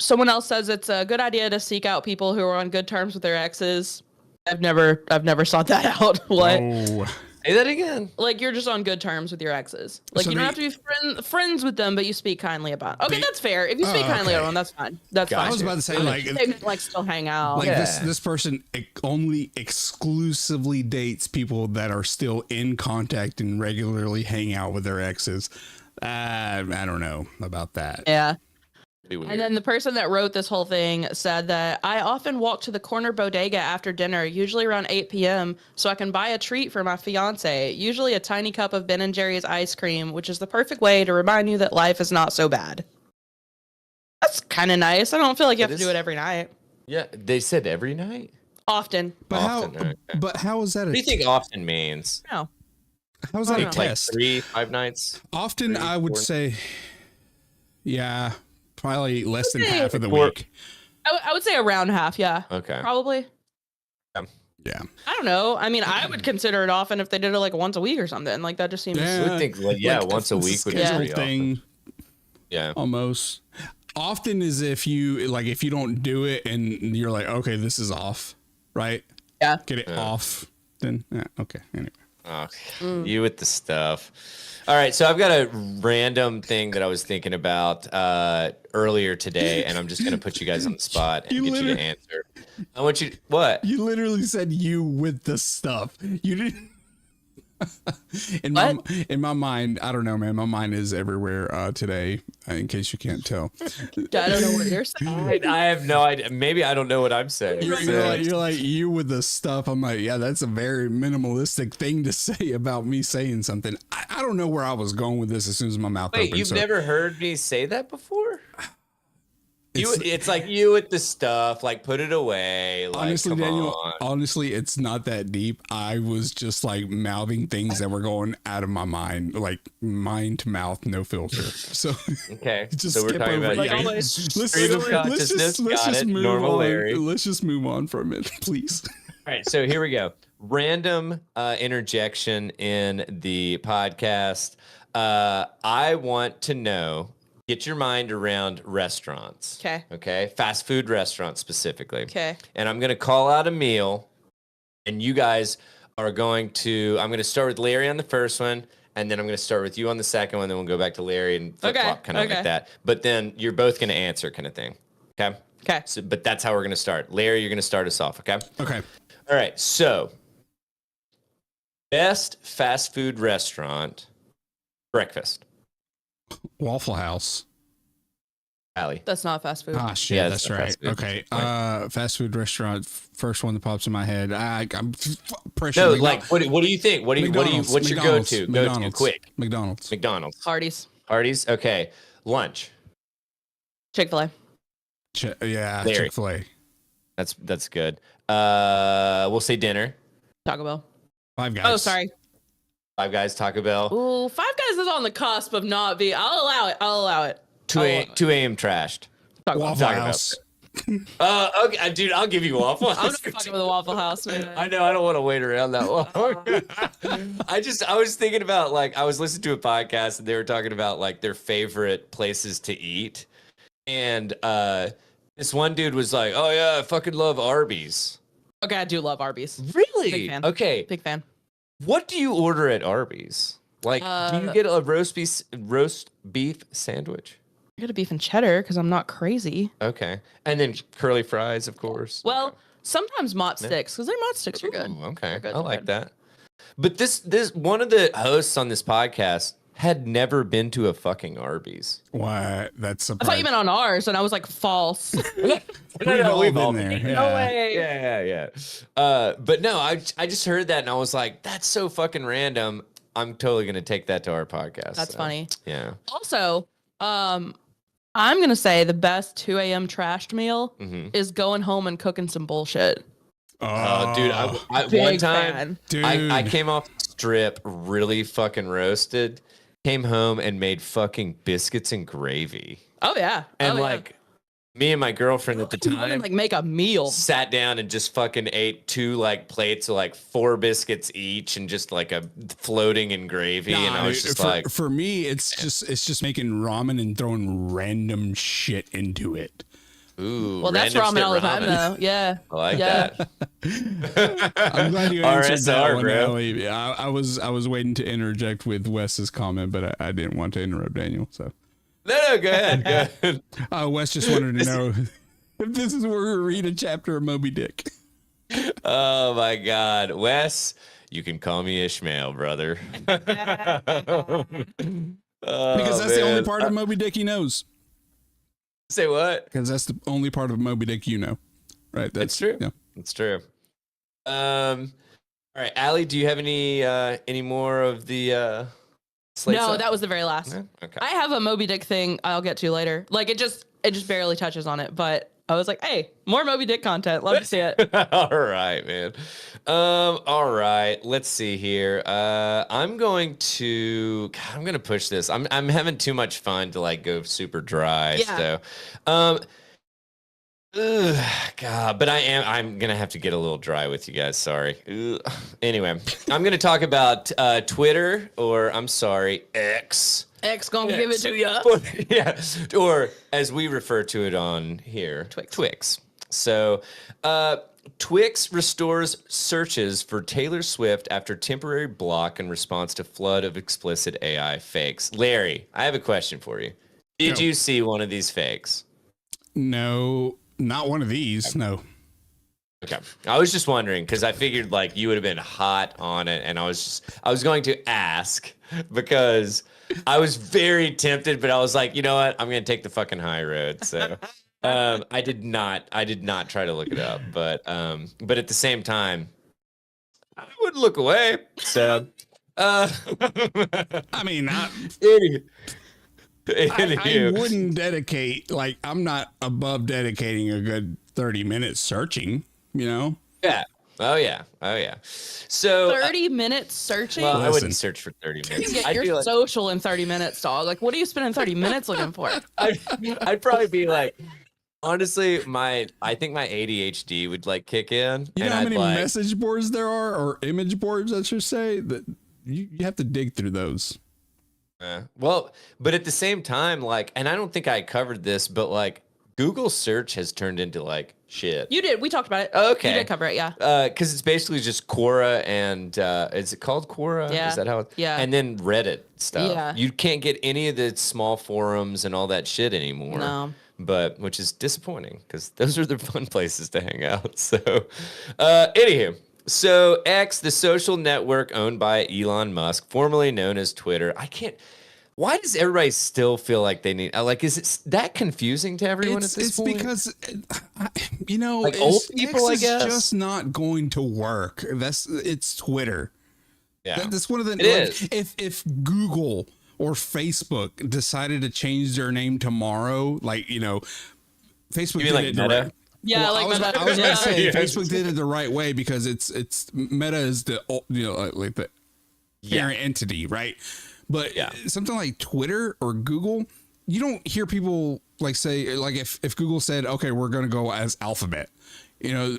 Someone else says it's a good idea to seek out people who are on good terms with their exes. I've never sought that out. What? Oh. Say that again. Like you're just on good terms with your exes. Like So you don't have to be friends with them, but you speak kindly about. Okay, that's fair. If you speak kindly about them, that's fine. That's fine. I was about to say like still hang out. Like this person only exclusively dates people that are still in contact and regularly hang out with their exes. I don't know about that. Yeah. And then the person that wrote this whole thing said that I often walk to the corner bodega after dinner, usually around 8 p.m., so I can buy a treat for my fiance, usually a tiny cup of Ben & Jerry's ice cream, which is the perfect way to remind you that life is not so bad. That's kind of nice. I don't feel like you have to do it every night. Yeah, they said every night? Often. But often, how is that? What do you think often means? No. How is that a Like test? 3-5 nights? Often, 3, I would 4. say, yeah, probably less than half of the week. I would say around half, yeah. Okay. Probably. Yeah. I don't know. I mean, I would consider it often if they did it like once a week or something. Like that just seems. I would think, once a week would be pretty often. Yeah. Almost. Often is if you don't do it and you're like, okay, this is off, right? Yeah. Get it off. Then, okay. Anyway. You with the stuff. All right, so I've got a random thing that I was thinking about earlier today, and I'm just going to put you guys on the spot and get you to answer. I want you. What? You literally said you with the stuff. You didn't. in my mind, I don't know, man. My mind is everywhere today. In case you can't tell, I don't know what you're saying. I have no idea. Maybe I don't know what I'm saying. You're like you with the stuff. I'm like, yeah, that's a very minimalistic thing to say about me saying something. I don't know where I was going with this as soon as my mouth opened. Wait, you've never heard me say that before? It's like you with the stuff, like put it away. Like, honestly, come Daniel, on. honestly, it's not that deep. I was just like mouthing things that were going out of my mind, like mind to mouth, no filter. So okay, just so we're talking about stream of consciousness. Got it. Normal Larry. Let's just move on for a minute, please. All right, so here we go. Random interjection in the podcast. I want to know. Get your mind around restaurants. Okay. Okay. Fast food restaurants specifically. Okay. And I'm going to call out a meal, and you guys are going to. I'm going to start with Larry on the first one, and then I'm going to start with you on the second one. Then we'll go back to Larry and flip flop, kind of like that. But then you're both going to answer, kind of thing. Okay. Okay. So, but that's how we're going to start. Larry, you're going to start us off. Okay. Okay. All right. So, best fast food restaurant breakfast. Waffle House. Allie. That's not fast food. Ah, shit. Yeah, that's right. Okay. Fast food restaurant. First one that pops in my head. I'm pressure. No, like what do you think? What's your go-to? Go-to quick. McDonald's. Hardee's. Hardee's. Okay. Lunch. Chick-fil-A. Yeah. Larry. Chick-fil-A. That's good. We'll say dinner. Taco Bell. Five Guys. Oh, sorry. Five Guys. Taco Bell. Ooh, Five Guys is on the cusp of not being. I'll allow it. 2 a.m. trashed. Waffle House. Okay, dude, I'll give you Waffle House. I'm not fucking with a Waffle House, man. I know. I don't want to wait around that long. I was thinking about, like, I was listening to a podcast and they were talking about like their favorite places to eat, and this one dude was like, "Oh yeah, I fucking love Arby's." Okay, I do love Arby's. Really? Big fan. Okay. Big fan. What do you order at Arby's? Like, do you get a roast beef sandwich? I got a beef and cheddar because I'm not crazy. Okay. And then curly fries, of course. Well, sometimes Mott sticks because their Mott sticks are good. Ooh, okay. Good, I like that. But this one of the hosts on this podcast had never been to a fucking Arby's. Why? That's surprising. I thought you meant on ours, and I was like, false. We've all been there. No way. Yeah. But no, I just heard that and I was like, that's so fucking random. I'm totally gonna take that to our podcast. That's funny. Yeah. Also, I'm gonna say the best 2 a.m. trashed meal is going home and cooking some bullshit. Oh, dude, I one time I came off the strip really fucking roasted, came home and made fucking biscuits and gravy. Oh yeah. And Me and my girlfriend at the I time like make a meal. sat down and just fucking ate 2 like plates of like 4 biscuits each and just like a floating in gravy. Nah, And I was dude, just for me, it's just making ramen and throwing random shit into it. ooh, Well, that's random ramen shit all the time, ramen. though. Yeah. I like Yeah. that. I'm glad you answered that RSR, one, bro. Allie. I was waiting to interject with Wes's comment, but I didn't want to interrupt Daniel. So No, go ahead. Go ahead. Wes just wanted to know if this is where we read a chapter of Moby Dick. Oh my God, Wes, you can call me Ishmael, brother. Because that's the only part of Moby Dick he knows. Say what? Because that's the only part of Moby Dick you know, right? That's true. Yeah. It's true. All right, Allie, do you have any more of the slate No, stuff? that was the very last. No? Okay. I have a Moby Dick thing I'll get to later. Like it just barely touches on it, but I was like, hey, more Moby Dick content. Love to see it. All right, man. All right. Let's see here. I'm gonna push this. I'm having too much fun to like go super dry. Yeah. So, God, but I'm gonna have to get a little dry with you guys. Sorry. Ugh. Anyway, I'm gonna talk about Twitter, or I'm sorry, X. X gonna give it to you. Yeah, or as we refer to it on here, Twix. So, Twix restores searches for Taylor Swift after temporary block in response to flood of explicit AI fakes. Larry, I have a question for you. Did you see one of these fakes? No, not one of these. No. Okay. I was just wondering because I figured like you would have been hot on it, and I was going to ask because I was very tempted, but I was like, you know what? I'm gonna take the fucking high road. So I did not try to look it up, but at the same time, I wouldn't look away. So I mean, I wouldn't dedicate, like, I'm not above dedicating a good 30 minutes searching, you know? Yeah. Oh yeah. So 30 minutes searching? Well, I wouldn't search for 30 minutes. Get your social in 30 minutes, dog. Like, what are you spending 30 minutes looking for? I'd probably be like, honestly, I think my ADHD would like kick in. You know how many message boards there are, or image boards, I should say, that you have to dig through those. Well, but at the same time, like, and I don't think I covered this, but like Google search has turned into like shit. You did. We talked about it. Okay. You did cover it, yeah. Because it's basically just Quora and is it called Quora? Yeah. Is that how? Yeah. And then Reddit stuff. Yeah. You can't get any of the small forums and all that shit anymore. No. But which is disappointing because those are the fun places to hang out. So, anywho. So X, the social network owned by Elon Musk, formerly known as Twitter. Why does everybody still feel like they need? Like, is it that confusing to everyone at this point? It's because, you know, like old people, I guess, just not going to work. It's Twitter. Yeah, that's one of the. It is. If Google or Facebook decided to change their name tomorrow, like, you know, Facebook did it Meta? Yeah, well, like I was Meta. going to say Yeah. Facebook did it the right way because it's Meta is the, you know, like the parent entity, right? But something like Twitter or Google, you don't hear people like say, like if Google said, okay, we're going to go as Alphabet, you know,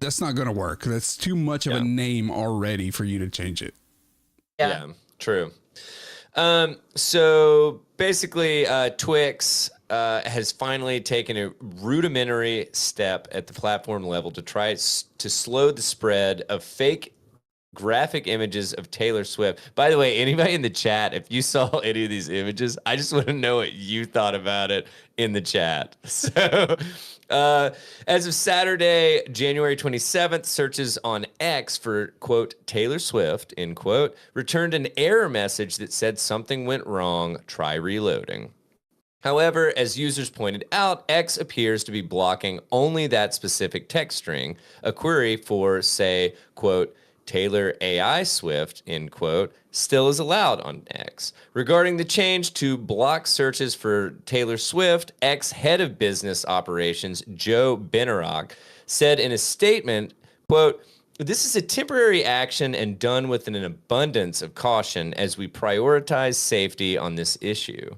that's not going to work. That's too much of a name already for you to change it. Yeah, true. So basically, Twix has finally taken a rudimentary step at the platform level to try to slow the spread of fake graphic images of Taylor Swift. By the way, anybody in the chat, if you saw any of these images, I just want to know what you thought about it in the chat. So, as of Saturday, January 27th, searches on X for, quote, Taylor Swift, end quote, returned an error message that said something went wrong, try reloading. However, as users pointed out, X appears to be blocking only that specific text string. A query for, say, quote, Taylor AI Swift, end quote, still is allowed on X. Regarding the change to block searches for Taylor Swift, X head of business operations, Joe Benarock, said in a statement, quote, this is a temporary action and done with an abundance of caution as we prioritize safety on this issue.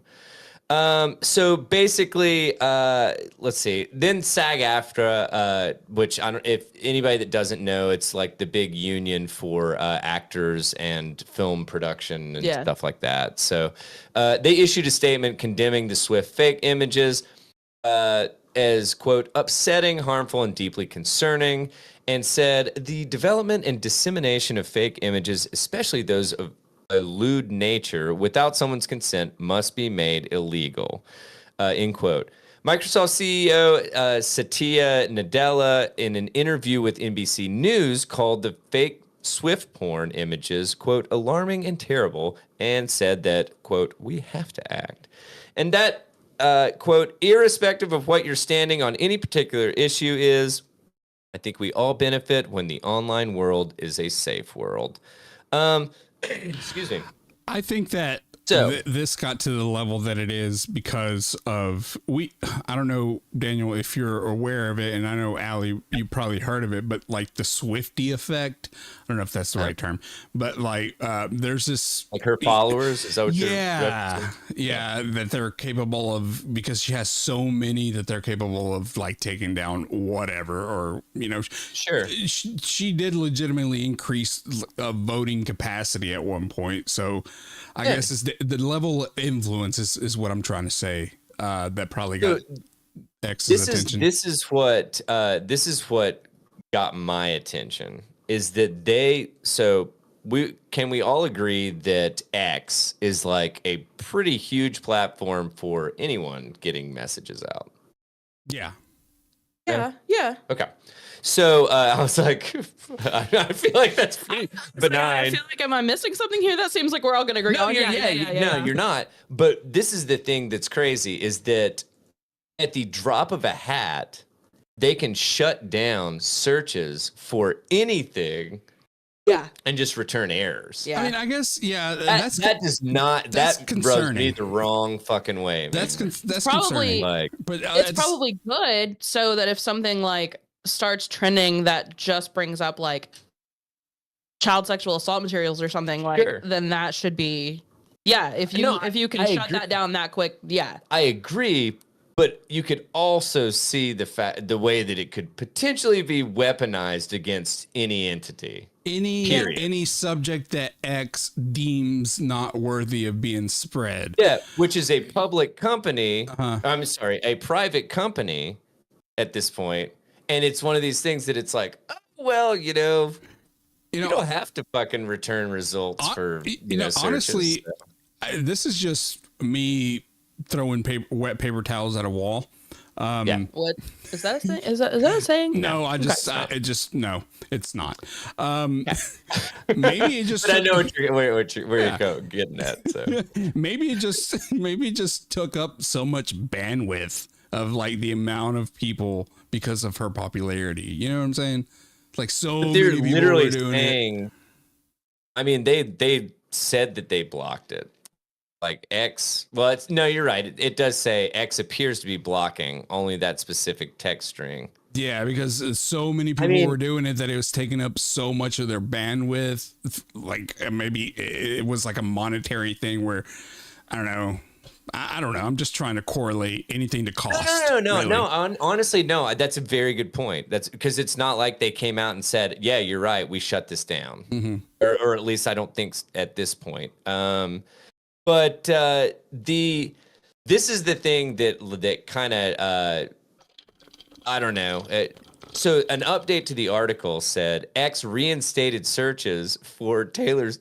So basically, let's see. Then SAG-AFTRA, which I don't, if anybody that doesn't know, it's like the big union for actors and film production and Yeah. stuff like that. So they issued a statement condemning the Swift fake images as, quote, upsetting, harmful, and deeply concerning, and said the development and dissemination of fake images, especially those of a lewd nature, without someone's consent, must be made illegal, end quote. Microsoft CEO Satya Nadella, in an interview with NBC News, called the fake Swift porn images, quote, alarming and terrible, and said that, quote, we have to act. And that, quote, irrespective of what your standing on any particular issue is, I think we all benefit when the online world is a safe world. Excuse me. I think that this got to the level that it is because of I don't know, Daniel, if you're aware of it, and I know Allie, you probably heard of it, but like the Swiftie effect. I don't know if that's the right term, but like there's this, like her followers. Is that what you're yeah, that they're capable of, because she has so many that they're capable of like taking down whatever, or sure. She did legitimately increase voting capacity at one point, so I guess it's the level of influence is what I'm trying to say. That probably got X's attention. This is what got my attention, is that we all agree that X is like a pretty huge platform for anyone getting messages out. Yeah. Okay. So I was like, I feel like that's pretty benign. I feel like, am I missing something here? That seems like we're all going to agree. No, you're not. But this is the thing that's crazy, is that at the drop of a hat, they can shut down searches for anything. Yeah. And just return errors. Yeah. I mean, I guess, that rubs me the wrong fucking way. That's probably concerning. But it's probably good, so that if something like starts trending that just brings up like child sexual assault materials or something, like, then that should be, if you can shut that down that quick. I agree. But you could also see the way that it could potentially be weaponized against any entity. Any subject that X deems not worthy of being spread. Yeah, which is a public company. I'm sorry, a private company at this point. And it's one of these things that it's like, oh, well, you don't have to fucking return results for searches. Honestly, this is just me throwing wet paper towels at a wall. What is that a thing? Is that a saying? No, no, it's not. Maybe it just. But I know where you're getting at. So maybe it just took up so much bandwidth of like the amount of people because of her popularity. You know what I'm saying? Like, so they're many people literally were doing saying it. I mean, they said that they blocked it. Like X, you're right. It does say X appears to be blocking only that specific text string. Yeah, because so many people were doing it that it was taking up so much of their bandwidth. Like maybe it was like a monetary thing where, I don't know. I'm just trying to correlate anything to cost. No. Honestly, no. That's a very good point. That's because it's not like they came out and said, "Yeah, you're right. We shut this down," or at least I don't think at this point. But this is the thing that kind of I don't know. So an update to the article said X reinstated searches for Taylor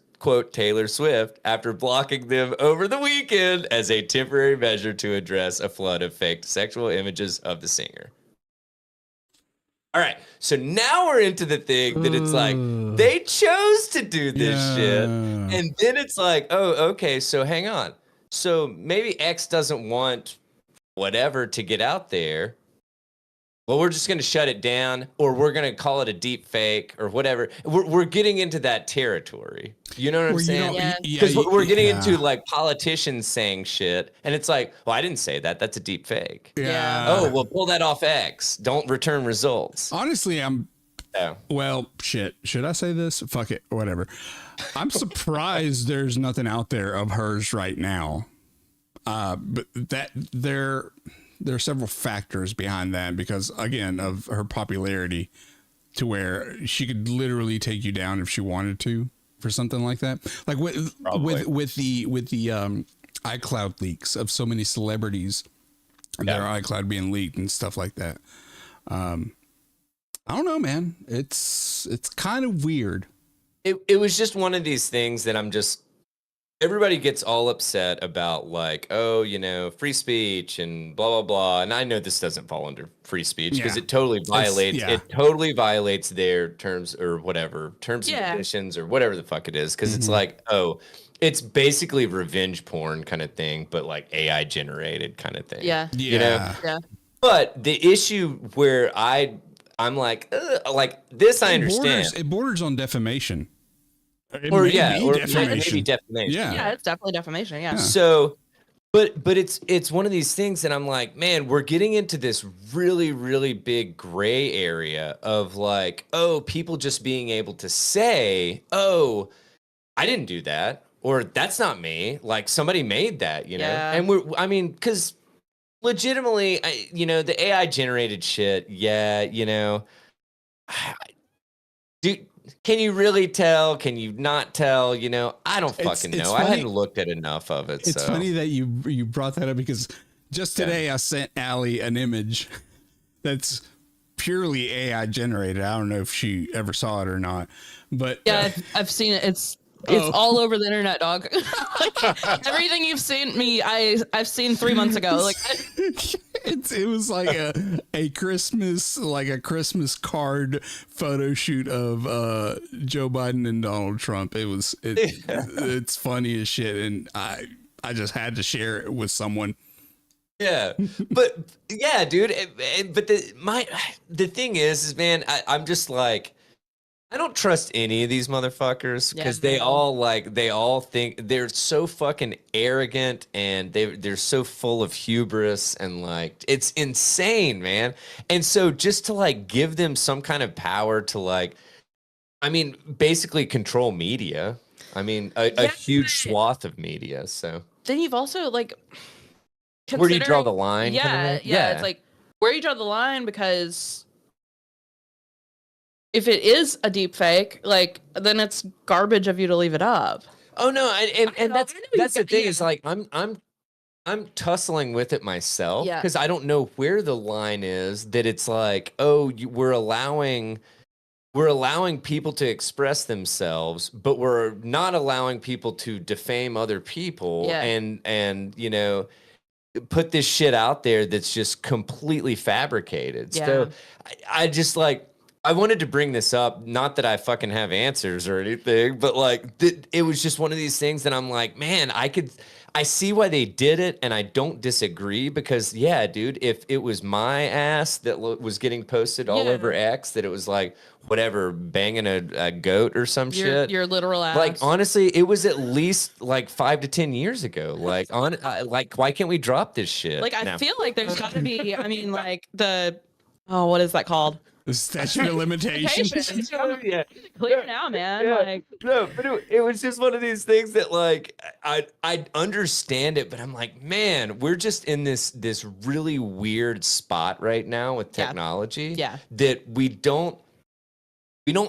Swift after blocking them over the weekend as a temporary measure to address a flood of fake sexual images of the singer. All right, so now we're into the thing that it's like they chose to do this shit, and then it's like, oh, okay, so hang on. So maybe X doesn't want whatever to get out there. Well, we're just going to shut it down, or we're going to call it a deep fake, or whatever. We're getting into that territory. You know what I'm saying? Because we're getting into like politicians saying shit, and it's like, well, I didn't say that. That's a deep fake. Yeah. Oh, well, pull that off X. Don't return results. Honestly, well, shit. Should I say this? Fuck it. Whatever. I'm surprised there's nothing out there of hers right now. But that there are several factors behind that because again of her popularity to where she could literally take you down if she wanted to for something like that. Like with the iCloud leaks of so many celebrities, their iCloud being leaked and stuff like that. I don't know, man. It's kind of weird. It was just one of these things that everybody gets all upset about, like, oh, free speech and blah blah blah. And I know this doesn't fall under free speech because it totally violates their terms or whatever terms and conditions or whatever the fuck it is. Because it's like, oh, it's basically revenge porn kind of thing, but like AI generated kind of thing. Yeah. Yeah. But the issue where I'm like this, I understand. It borders on defamation. Maybe defamation. Yeah, it's definitely defamation. Yeah. So, but it's one of these things that I'm like, man, we're getting into this really, really big gray area of like, oh, people just being able to say, oh, I didn't do that, or that's not me. Like somebody made that, and because legitimately, the AI generated shit. Yeah, can you really tell? Can you not tell? I don't fucking know. I hadn't looked at enough of it. It's funny that you brought that up because just today I sent Allie an image that's purely AI generated. I don't know if she ever saw it or not, but I've seen it. It's all over the internet, dog. Like, everything you've seen me, I've seen 3 months ago. Like it was like a Christmas card photo shoot of Joe Biden and Donald Trump. It's funny as shit, and I just had to share it with someone. Yeah, but yeah, dude. But the thing is man, I'm just like, I don't trust any of these motherfuckers because they all think they're so fucking arrogant and they're so full of hubris and like it's insane, man. And so just to like give them some kind of power to basically control media. A huge swath of media. So then you've also like, where do you draw the line? Yeah. It's like, where do you draw the line? Because if it is a deep fake, like then it's garbage of you to leave it up. Oh no, and that's the thing is like I'm tussling with it myself because I don't know where the line is that it's like, oh, we're allowing people to express themselves, but we're not allowing people to defame other people and put this shit out there that's just completely fabricated. So I just like. I wanted to bring this up, not that I fucking have answers or anything, but like it was just one of these things that I'm like, man, I see why they did it, and I don't disagree because, yeah, dude, if it was my ass that was getting posted all over X, that it was like whatever banging a goat or some shit, your literal ass. Like honestly, it was at least like 5 to 10 years ago. Like why can't we drop this shit? Like I feel like there's got to be. Like what is that called? The statute of limitations. Clear now, man. Yeah. No, but it was just one of these things that like I understand it, but I'm like, man, we're just in this really weird spot right now with technology. That we don't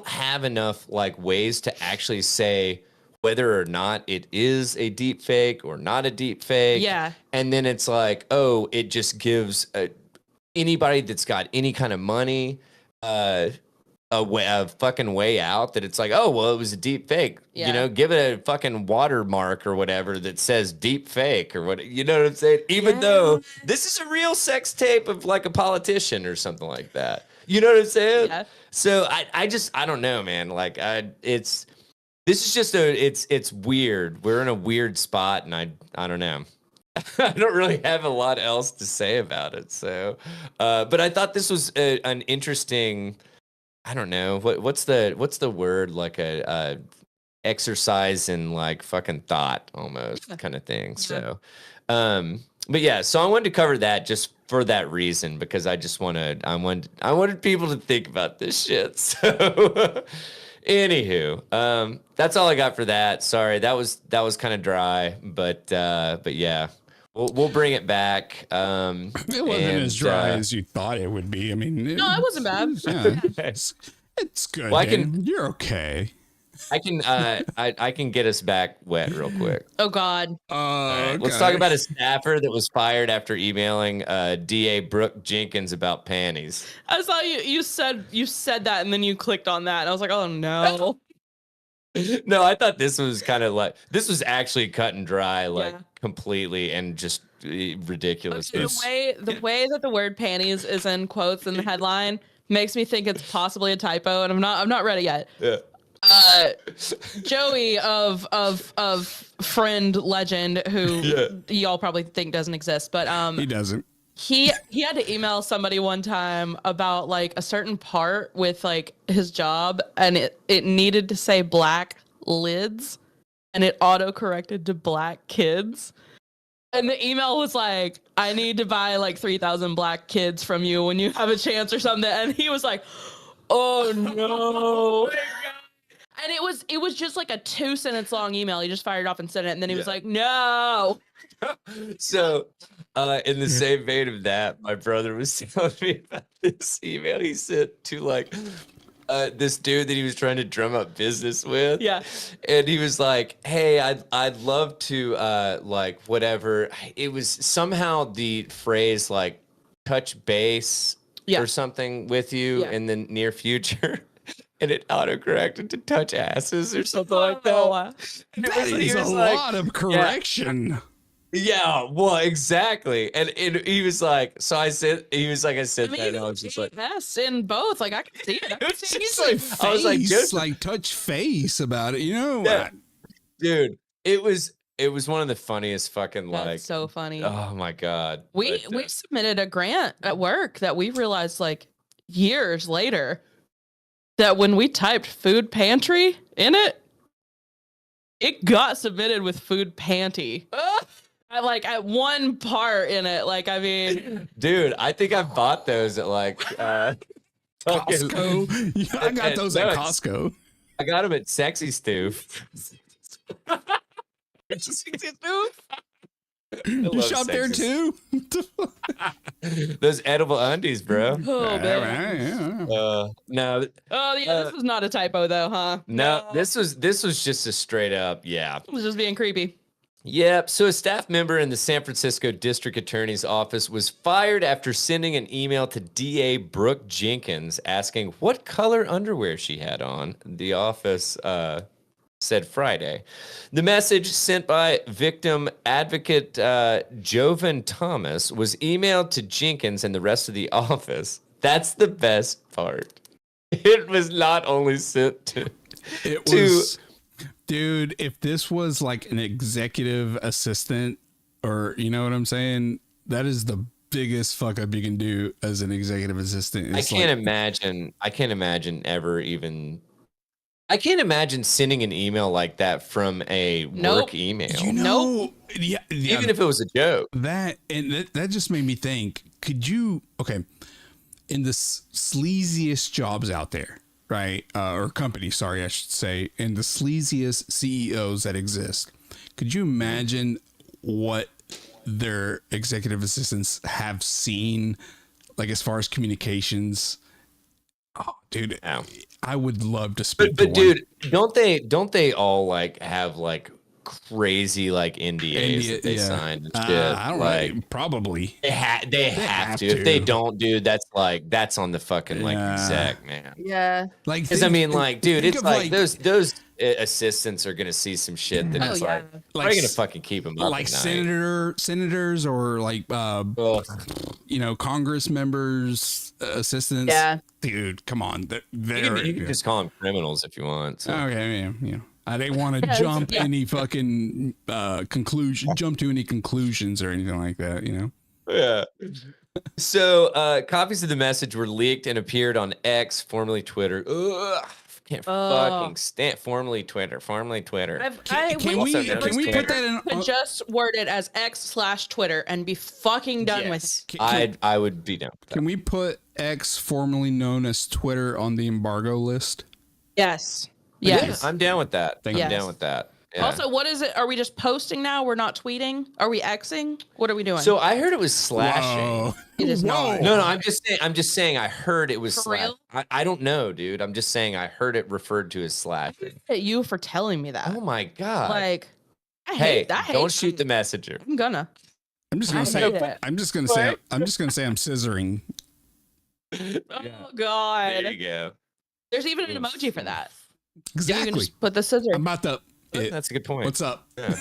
have enough like ways to actually say whether or not it is a deep fake or not a deep fake. Yeah. And then it's like, oh, it just gives anybody that's got any kind of money a fucking way out that it's like, oh, well, it was a deep fake. Give it a fucking watermark or whatever that says deep fake or what, you know what I'm saying? Even though this is a real sex tape of like a politician or something like that. You know what I'm saying? Yeah. So I don't know, man. Like this is just it's weird. We're in a weird spot and I don't know. I don't really have a lot else to say about it. So, but I thought this was an interesting, I don't know, what's the word, like a exercise in like fucking thought almost kind of thing. So, but yeah, so I wanted to cover that just for that reason, because I wanted people to think about this shit. So anywho, that's all I got for that. Sorry, that was kind of dry, but yeah. we'll bring it back. It wasn't as dry as you thought it would be. I mean, No, it wasn't bad. Yeah, it's good. Well, You're okay. I can get us back wet real quick. Oh God. All right, let's talk about a staffer that was fired after emailing DA Brooke Jenkins about panties. I saw you said that, and then you clicked on that, and I was like, oh no. No, I thought this was kind of like this was actually cut and dry, like Yeah. completely and just ridiculous. Okay, the way that the word panties is in quotes in the headline makes me think it's possibly a typo, and I'm not ready yet. Yeah. Joey of friend legend, who y'all probably think doesn't exist, but he doesn't. He had to email somebody one time about like a certain part with like his job, and it needed to say black lids, and it auto corrected to black kids. And the email was like, I need to buy like 3,000 black kids from you when you have a chance or something. And he was like, oh no. And it was just like a 2-sentence long email. He just fired off and sent it, and then he was like, no. So, in the same vein of that, my brother was telling me about this email he sent to like this dude that he was trying to drum up business with. Yeah. And he was like, hey, I'd love to like whatever. It was somehow the phrase like touch base or something with you in the near future. And it autocorrected to touch asses or something like that. That is a lot of correction. Yeah, well, exactly. And he was like, so I said, I said that. I And I was just like, yes, in both. Like I can see it. I was like, just like touch face about it, you know? Yeah. Dude, it was one of the funniest fucking That's so funny. Oh my God. We submitted a grant at work that we realized like years later that when we typed food pantry in it, it got submitted with food panty. At one part in it, like, I mean, dude, I think I bought those at like Costco. Yeah, I got those at Costco. I got them at Sexy Stoof. You shop there too? Those edible undies, bro. Oh, man. No. Oh, yeah, this was not a typo though, huh? No, this was just a straight up, yeah. It was just being creepy. Yep. So a staff member in the San Francisco District Attorney's Office was fired after sending an email to DA Brooke Jenkins asking what color underwear she had on. The office said Friday. The message sent by victim advocate Jovan Thomas was emailed to Jenkins and the rest of the office. That's the best part. It was not only sent to... Dude, if this was like an executive assistant, or you know what I'm saying, that is the biggest fuck up you can do as an executive assistant. I can't imagine ever even. I can't imagine sending an email like that from a work email. You know, yeah, even if it was a joke. That just made me think. Could you? Okay, in the sleaziest jobs out there, right? Or companies, sorry, I should say, and the sleaziest CEOs that exist. Could you imagine what their executive assistants have seen, like as far as communications? Oh, dude, Ow. I would love to speak. But dude, don't they all like have like crazy like NDAs that they signed and shit? I don't know. Probably. They have to. If they don't, dude, that's on the fucking like exec, man. Yeah. Like, because I mean, like, dude, it's like those assistants are gonna see some shit that it's like, how are you gonna fucking keep them up? Like senators or like you know, Congress members, assistants. Yeah. Dude, come on. You can just call them criminals if you want. So. Okay, yeah, you know. I didn't want to jump any fucking jump to any conclusions or anything like that, you know? Yeah. So copies of the message were leaked and appeared on X, formerly Twitter. Ugh, can't fucking stand formerly Twitter. Can we put that in? Just word it as X/Twitter and be fucking done with it. I would be down with that. Can we put X, formerly known as Twitter, on the embargo list? Yes. Yes. Yeah, I'm down with that. I'm down with that. Yeah. Also, what is it? Are we just posting now? We're not tweeting? Are we Xing? What are we doing? So I heard it was slashing. Whoa. It is not. No, I'm just saying I heard it was For slashing. real? I don't know, dude. I'm just saying I heard it referred to as slashing. At you for telling me that. Oh my God. Like, I Hey, hate that. don't shoot the messenger. I'm gonna. I'm just gonna I say. hate it. I'm just gonna say. I'm just gonna say I'm scissoring. Oh God. There you go. There's even an emoji for that. You can Exactly. just put the scissor. I'm about to. That's a good point. What's up? Yeah,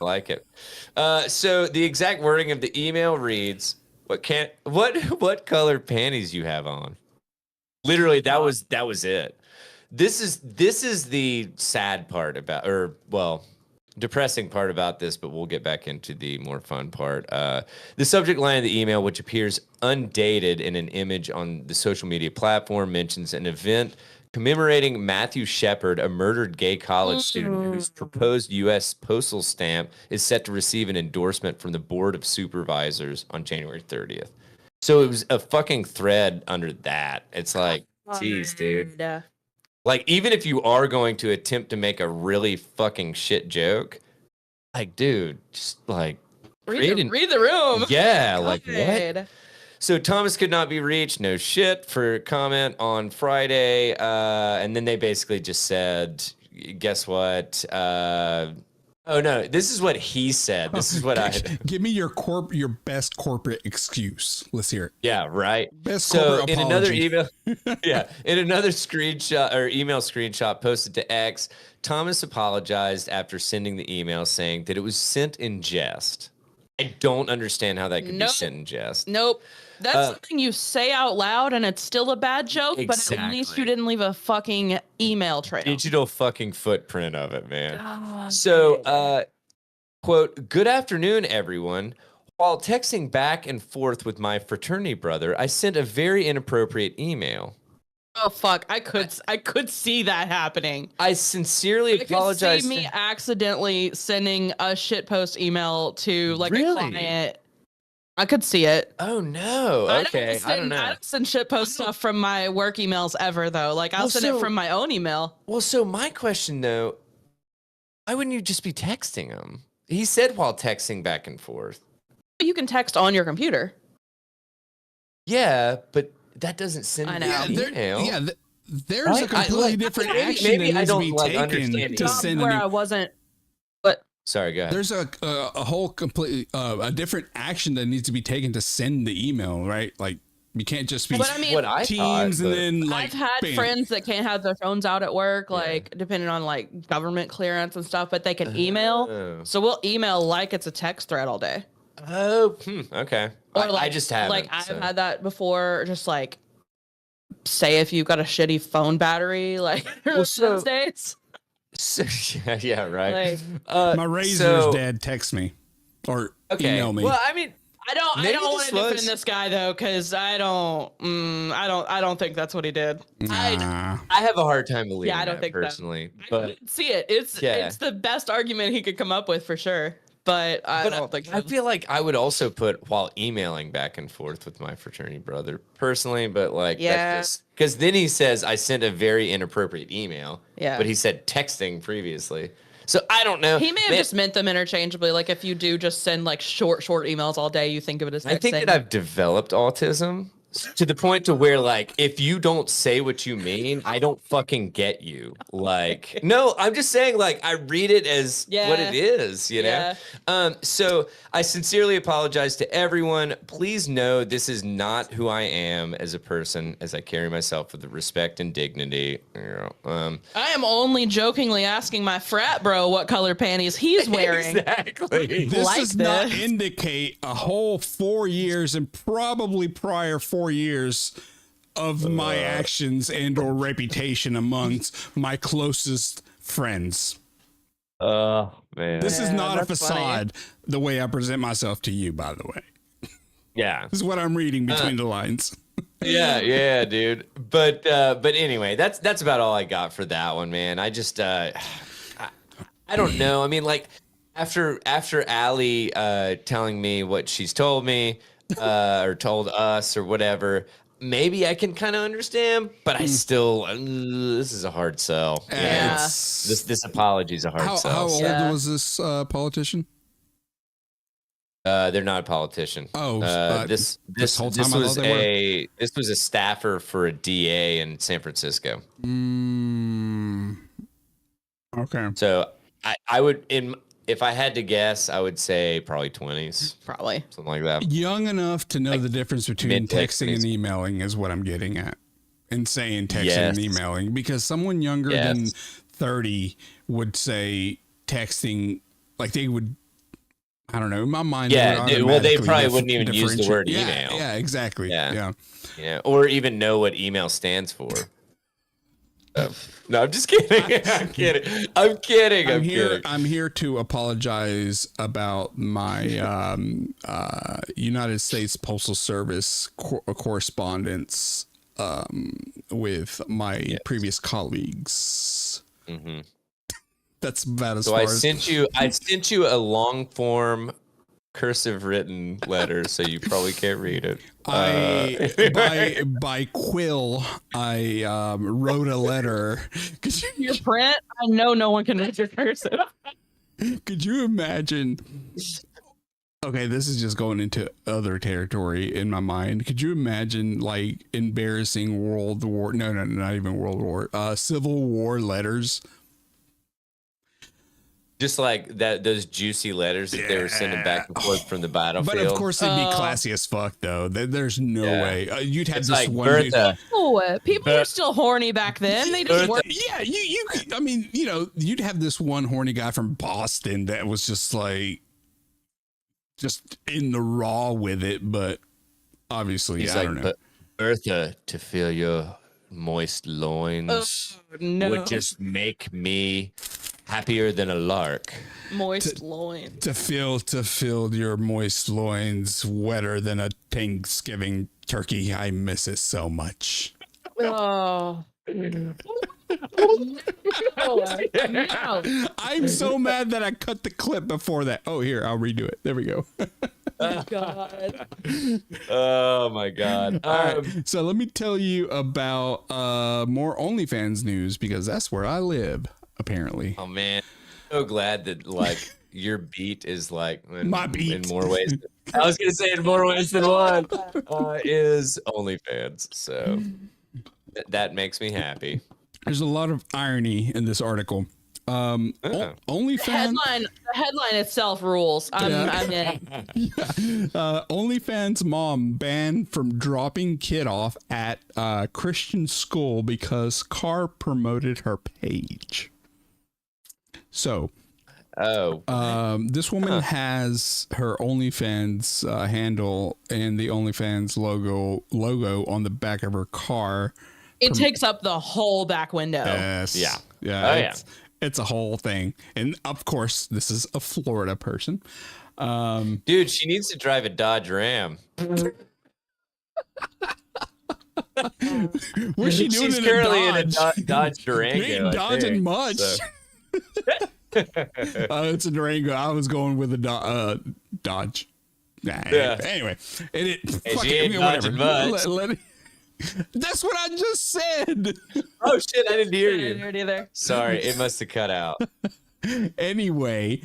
I like it. So the exact wording of the email reads, what color panties you have on?" Literally, that was it. This is the sad part about, or well, depressing part about this, but we'll get back into the more fun part. The subject line of the email, which appears undated in an image on the social media platform, mentions an event commemorating Matthew Shepard, a murdered gay college student whose proposed U.S. postal stamp is set to receive an endorsement from the Board of Supervisors on January 30th. So it was a fucking thread under that. It's like, geez, dude. Like, even if you are going to attempt to make a really fucking shit joke, like, dude, just like Read the room. Yeah, like what? God. So Thomas could not be reached. No shit for comment on Friday, and then they basically just said, "Guess what? Oh no, this is what he said. This is what I had. Give me your best corporate excuse. Let's hear it. Yeah, right. Best So corporate in another apology. email, in another screenshot or email screenshot posted to X, Thomas apologized after sending the email, saying that it was sent in jest. I don't understand how that could be sent in jest. Nope. That's something you say out loud and it's still a bad joke, but at least you didn't leave a fucking email trail. Digital fucking footprint of it, man. So, quote, "Good afternoon, everyone. While texting back and forth with my fraternity brother, I sent a very inappropriate email. Oh fuck! I could see that happening. I sincerely apologize. I could see me accidentally sending a shitpost email to like a client. I could see it. Oh no! Okay, I don't know. I don't send shitpost stuff from my work emails ever though. Like I'll send it from my own email. Well, so my question though, why wouldn't you just be texting him? He said while texting back and forth. You can text on your computer. Yeah, but that doesn't send I the know. email. There's a completely different action maybe that I needs to be don't taken understand to it. send Where an I wasn't. But Sorry, go ahead. There's a whole completely a different action that needs to be taken to send the email, right? Like you can't just be But I mean, what I Teams thought, and then like I've had bam. friends that can't have their phones out at work, like depending on like government clearance and stuff, but they can email. So we'll email like it's a text thread all day. Oh, okay. Or I just haven't. Like I've had that before. Just like say if you've got a shitty phone battery, like those days. So, yeah, right. Like, My Razor's dad texts me or email me. Well, I mean, I don't want to defend this guy though, because I don't think that's what he did. Nah. I have a hard time believing I don't that think personally, I but couldn't see it. It's the best argument he could come up with for sure. But I don't think so. I feel like I would also put while emailing back and forth with my fraternity brother personally, but like because then he says I sent a very inappropriate email. Yeah. But he said texting previously. So I don't know. He may have just meant them interchangeably. Like if you do just send like short emails all day, you think of it as texting. I think that I've developed autism to the point to where like if you don't say what you mean, I don't fucking get you. Like no, I'm just saying like I read it as what it is, you know? So I sincerely apologize to everyone. Please know this is not who I am as a person, as I carry myself with respect and dignity. I am only jokingly asking my frat bro what color panties he's wearing. Exactly. This like does not indicate a whole 4 years and probably prior 4 years of my actions and or reputation amongst my closest friends. Oh man. This is not a facade the way I present myself to you, by the way. Yeah. This is what I'm reading between the lines. Yeah, dude. But anyway, that's about all I got for that one, man. I just I don't know. I mean, like after Allie telling me what she's told me, or told us or whatever, maybe I can kind of understand, but I still, this is a hard sell. Yeah. This apology is a hard sell. How old Yeah. was this politician? They're not a politician. This whole time I was thought they this was a staffer for a DA in San Francisco. Okay. So I would, if I had to guess, I would say probably 20s, Probably. something like that. Young enough to know the difference between mid to late texting and 20s. emailing is what I'm getting at. And saying texting Yes. and emailing, because someone younger than 30 would say texting, like they would, I don't know, in my mind. Yeah, they would well, they automatically probably wouldn't even use the word differentiate. email. Yeah, exactly. Yeah. Yeah. Or even know what email stands for. No, I'm just kidding. I'm kidding. I'm kidding. I'm here to apologize about my United States Postal Service correspondence with my previous colleagues. Mm-hmm. That's about as So far I as sent you a long form cursive written letter, so you probably can't read it. by Quill, I wrote a letter. Your print? I know no one can read your cursive. Could you imagine? Okay, this is just going into other territory in my mind. Could you imagine like embarrassing World War? No, not even World War. Civil War letters. Just like that, those juicy letters that they were sending back and forth from the battlefield. But of course, they'd be classy as fuck, though. There's no way you'd have it's this like one. Bertha. Oh, people were still horny back then. They just weren't. Yeah, you. I mean, you'd have this one horny guy from Boston that was just like, just in the raw with it. But obviously, He's I like, don't know. But Bertha, to feel your moist loins would just make me happier than a lark. Moist loin. To feel your moist loins wetter than a Thanksgiving turkey. I miss it so much. Oh. I'm so mad that I cut the clip before that. Oh, here, I'll redo it. There we go. God. Oh my God. All right. So let me tell you about more OnlyFans news, because that's where I live, apparently. Oh man. So glad that like your beat is like My beat. in more ways. I was gonna say in more ways than one is OnlyFans. So that makes me happy. There's a lot of irony in this article. OnlyFans. The headline itself rules. I'm in. OnlyFans mom banned from dropping kid off at Christian school because car promoted her page. So, this woman has her OnlyFans handle and the OnlyFans logo on the back of her car. It takes up the whole back window. Yes. Yeah. Yeah. It's a whole thing. And of course, this is a Florida person. Dude, she needs to drive a Dodge Ram. What's she doing? She's in currently a in a Dodge Durango. You ain't dodging much. So. It's a Durango. I was going with a Dodge. Nah, Yeah. Anyway, Hey, she ain't dodging much. That's what I just said. Oh shit, I didn't hear I didn't you. hear it either. Sorry, it must have cut out. Anyway,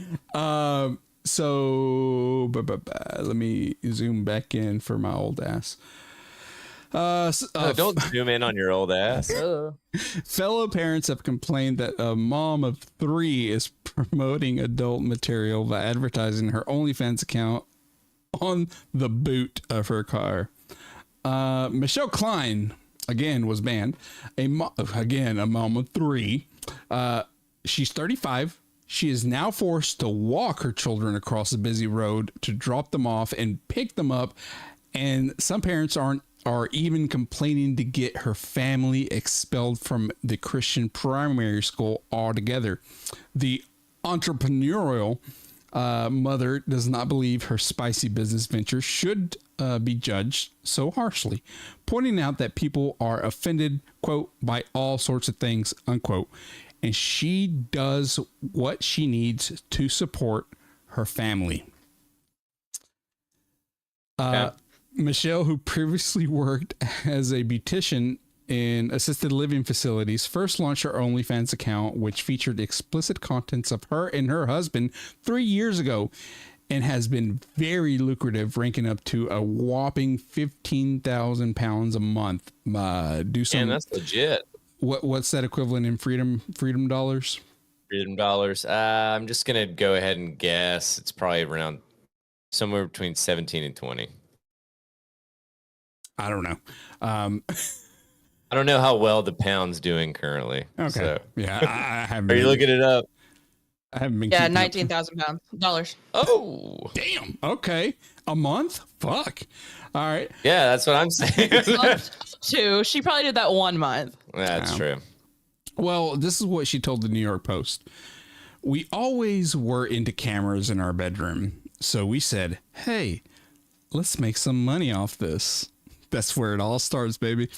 so let me zoom back in for my old ass. Don't zoom in on your old ass. Fellow parents have complained that a mom of 3 is promoting adult material by advertising her OnlyFans account on the boot of her car. Michelle Klein, again, was banned. A mom of 3. She's 35. She is now forced to walk her children across a busy road to drop them off and pick them up. And some parents are even complaining to get her family expelled from the Christian primary school altogether. The entrepreneurial mother does not believe her spicy business venture should be judged so harshly, pointing out that people are offended, quote, by all sorts of things, unquote, and she does what she needs to support her family. Michelle, who previously worked as a beautician in assisted living facilities, first launched her OnlyFans account, which featured explicit contents of her and her husband 3 years ago, and has been very lucrative, ranking up to a whopping £15,000 a month. And that's legit. What's that equivalent in freedom dollars? Freedom dollars. I'm just gonna go ahead and guess it's probably around somewhere between 17 and 20. I don't know. I don't know how well the pound's doing currently. Okay. So. Yeah, I haven't. Are you looking it up? I haven't been. Yeah, $19,000. Oh, damn. Okay, a month. Fuck. All right. Yeah, that's what I'm saying. Two. She probably did that 1 month. That's true. Well, this is what she told the New York Post. We always were into cameras in our bedroom, so we said, "Hey, let's make some money off this." That's where it all starts, baby.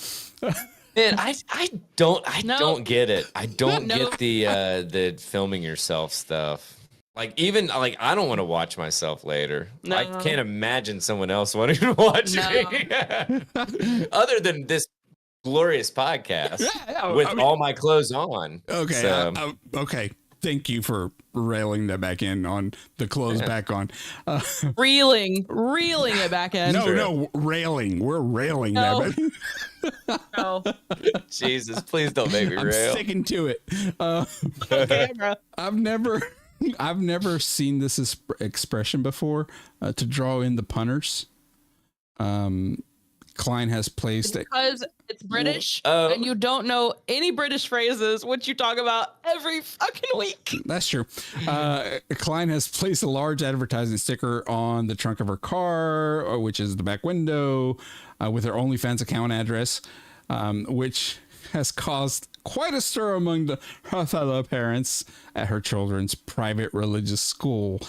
Man, I don't get it. I don't get the filming yourself stuff. Like even like I don't want to watch myself later. No. I can't imagine someone else wanting to watch me. Other than this glorious podcast with all my clothes on. Okay. So. Okay. Thank you for railing that back in on the clothes back on. Reeling it back in. No, railing. We're railing that back. No. Jesus, please don't make me I'm rail. sticking to it. Okay, bro. I've never seen this expression before. To draw in the punters. Klein has placed because it's British and you don't know any British phrases, which you talk about every fucking week. That's true. Klein has placed a large advertising sticker on the trunk of her car, which is the back window, with her OnlyFans account address, which has caused quite a stir among her fellow parents at her children's private religious school.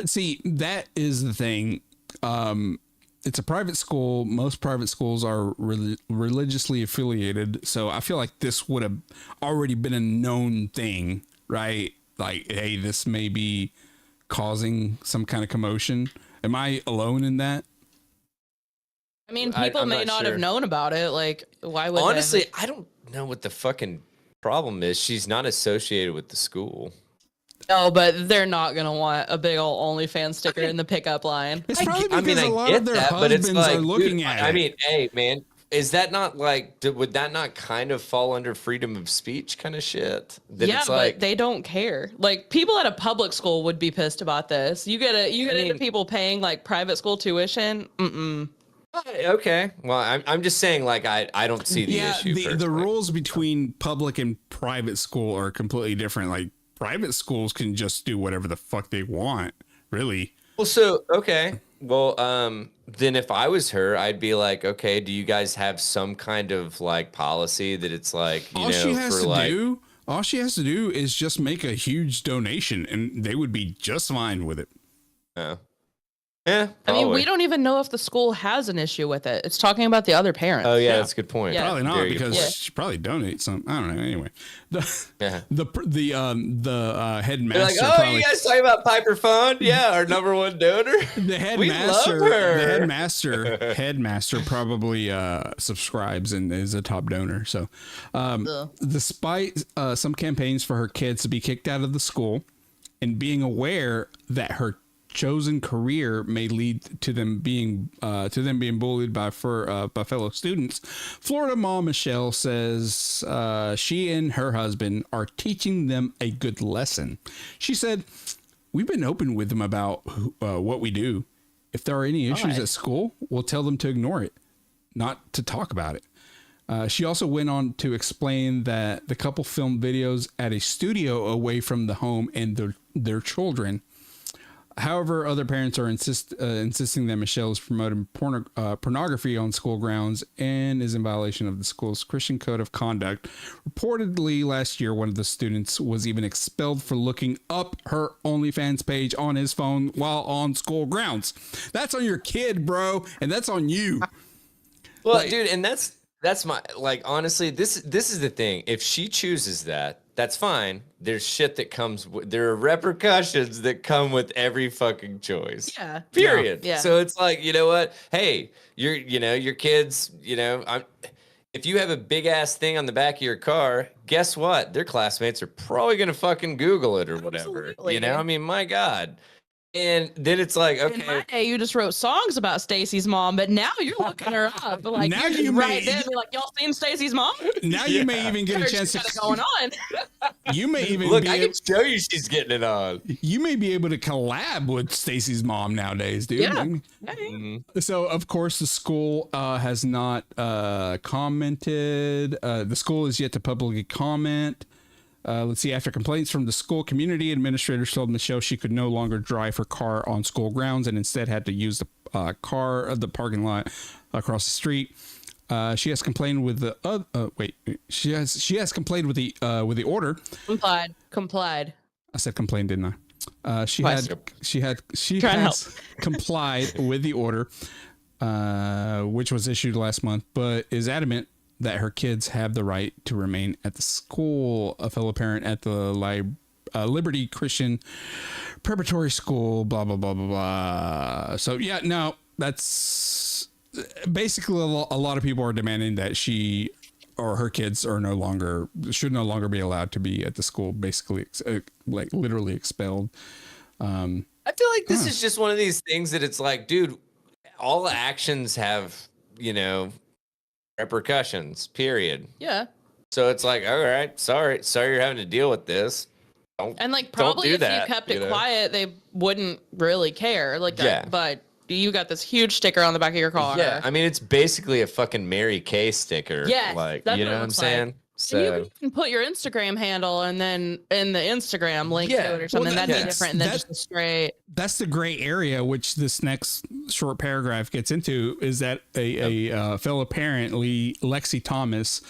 See, that is the thing. It's a private school. Most private schools are religiously affiliated. So I feel like this would have already been a known thing, right? Like, hey, this may be causing some kind of commotion. Am I alone in that? I mean, people may not have known about it. Like, why would honestly, I don't know what the fucking problem is. She's not associated with the school. No, but they're not gonna want a big old OnlyFans sticker in the pickup line. It's probably because I a lot of their husbands are looking at it. I mean, hey, man, is that not like? Would that not kind of fall under freedom of speech kind of shit? That Yeah, it's like, but they don't care. Like people at a public school would be pissed about this. You get into people paying like private school tuition. Okay, well, I'm just saying, like, I don't see the issue. The rules between public and private school are completely different. Like. Private schools can just do whatever the fuck they want, really. Well, so, okay. Well, then if I was her, I'd be like, okay, do you guys have some kind of like policy that it's like, all she has to do is just make a huge donation and they would be just fine with it. Yeah, I mean, we don't even know if the school has an issue with it. It's talking about the other parents. Oh yeah, that's a good point. Yeah. Probably not because she probably donates some. I don't know. Anyway, the headmaster. Like, oh, you guys talking about Piper Fund? Yeah, our number one donor. The headmaster probably subscribes and is a top donor. So, despite some campaigns for her kids to be kicked out of the school, and being aware that her chosen career may lead to them being bullied by fellow students, Florida mom Michelle says she and her husband are teaching them a good lesson. She said, "We've been open with them about what we do. If there are any issues at school, we'll tell them to ignore it, not to talk about it." She also went on to explain that the couple filmed videos at a studio away from the home and their children. However, other parents are insisting that Michelle is promoting pornography on school grounds and is in violation of the school's Christian code of conduct. Reportedly, last year, one of the students was even expelled for looking up her OnlyFans page on his phone while on school grounds. That's on your kid, bro, and that's on you. Well, dude, and that's my, like, honestly, this is the thing. If she chooses that, that's fine. There's shit that comes there are repercussions that come with every fucking choice. Yeah. Period. Yeah. So it's like, you know what? Hey, your kids, if you have a big ass thing on the back of your car, guess what? Their classmates are probably gonna fucking Google it or whatever. Absolutely. I mean, my God. And then it's like, In my okay, day, you just wrote songs about Stacy's mom, but now you're looking her up. Like Now you you right may- there, be like, y'all seen Stacy's mom? Now you may even get a There's chance shit to going on. You may even look, be I able, can show you she's getting it on. you may be able to collab with Stacy's mom nowadays, dude. Yeah. I mean, so of course the school has not commented. The school is yet to publicly comment. Let's see. After complaints from the school community, administrators told Michelle she could no longer drive her car on school grounds and instead had to use the the parking lot across the street. She has complained with the She has complained with the order. Complied. I said complained, didn't I? She Twice. has complied with the order, which was issued last month, but is adamant that her kids have the right to remain at the school. A fellow parent at the Liberty Christian Preparatory School, blah, blah, blah, blah, blah. So, yeah, no, that's basically a lot of people are demanding that she or her kids should no longer be allowed to be at the school, basically, like literally expelled. I feel like this is just one of these things that it's like, dude, all actions have, repercussions, period. Yeah. So it's like, all right, sorry you're having to deal with this. And like probably do if that, you kept it quiet, they wouldn't really care. Like Yeah. but you got this huge sticker on the back of your car. Yeah, I mean, it's basically a fucking Mary Kay sticker. Yes, like, that's you what know it what I'm looks saying? like. So And you can put your Instagram handle and then in the Instagram link Yeah. to it or something. Well, That'd be that's- different than that- just a straight. That's the gray area, which this next short paragraph gets into, is that a fellow parent, Lexi Thomas,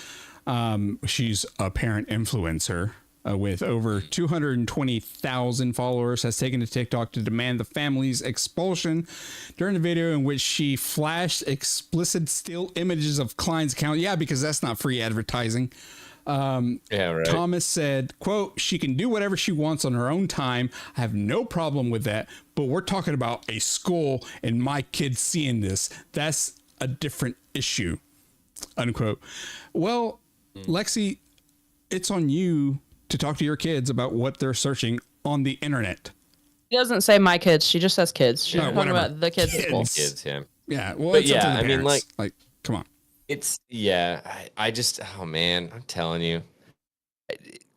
she's a parent influencer with over 220,000 followers, has taken to TikTok to demand the family's expulsion during the video in which she flashed explicit still images of Klein's account. Yeah, because that's not free advertising. yeah, right. Thomas said, quote, she can do whatever she wants on her own time. I have no problem with that. But we're talking about a school and my kids seeing this. That's a different issue, unquote. Well, Lexi, it's on you to talk to your kids about what they're searching on the internet. She doesn't say my kids. She just says kids. She's talking whatever. about the kids at school. Kids, yeah. Yeah. Well, But it's up to yeah, the I mean, parents. like, come on. It's I just, oh man, I'm telling you,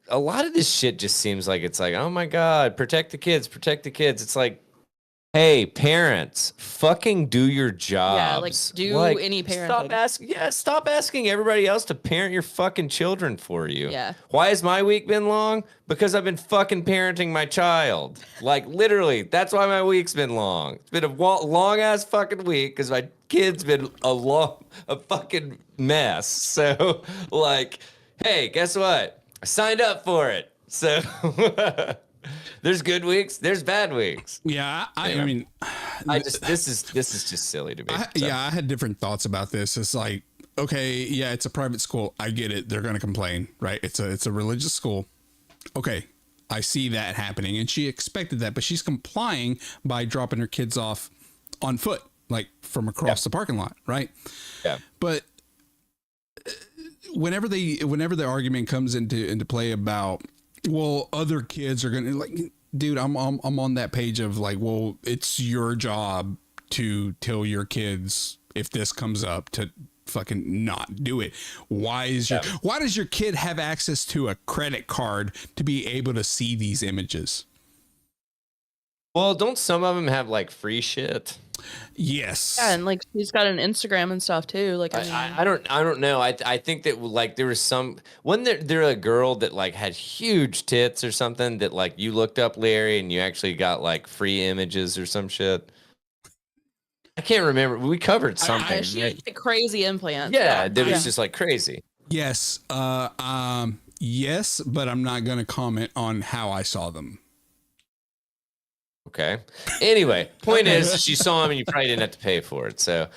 a lot of this shit just seems like it's like, oh my God, protect the kids. It's like, hey, parents, fucking do your jobs. Yeah, like do any parenting. Stop asking everybody else to parent your fucking children for you. Yeah. Why has my week been long? Because I've been fucking parenting my child. Like literally, that's why my week's been long. It's been a long ass fucking week because my kid's been a fucking mess. So like, hey, guess what? I signed up for it. So there's good weeks, there's bad weeks. Yeah. I mean, this is just silly to me. Yeah, I had different thoughts about this. It's like, okay, yeah, it's a private school. I get it. They're going to complain, right? It's a religious school. Okay, I see that happening. And she expected that, but she's complying by dropping her kids off on foot, like from across the parking lot, right? Yeah. But whenever the argument comes into play about, well, other kids are going to, like, dude, I'm on that page of like, well, it's your job to tell your kids if this comes up to fucking not do it. Why does your kid have access to a credit card to be able to see these images? Well, don't some of them have like free shit? Yes. Yeah, and like she's got an Instagram and stuff too. Like I don't know. I think that like there was some wasn't there a girl that like had huge tits or something that like you looked up, Larry, and you actually got like free images or some shit. I can't remember. We covered something. she had like crazy implants. Yeah, that was just like crazy. Yes. Yes, but I'm not going to comment on how I saw them. Okay. Anyway, point is she saw him and you probably didn't have to pay for it. So,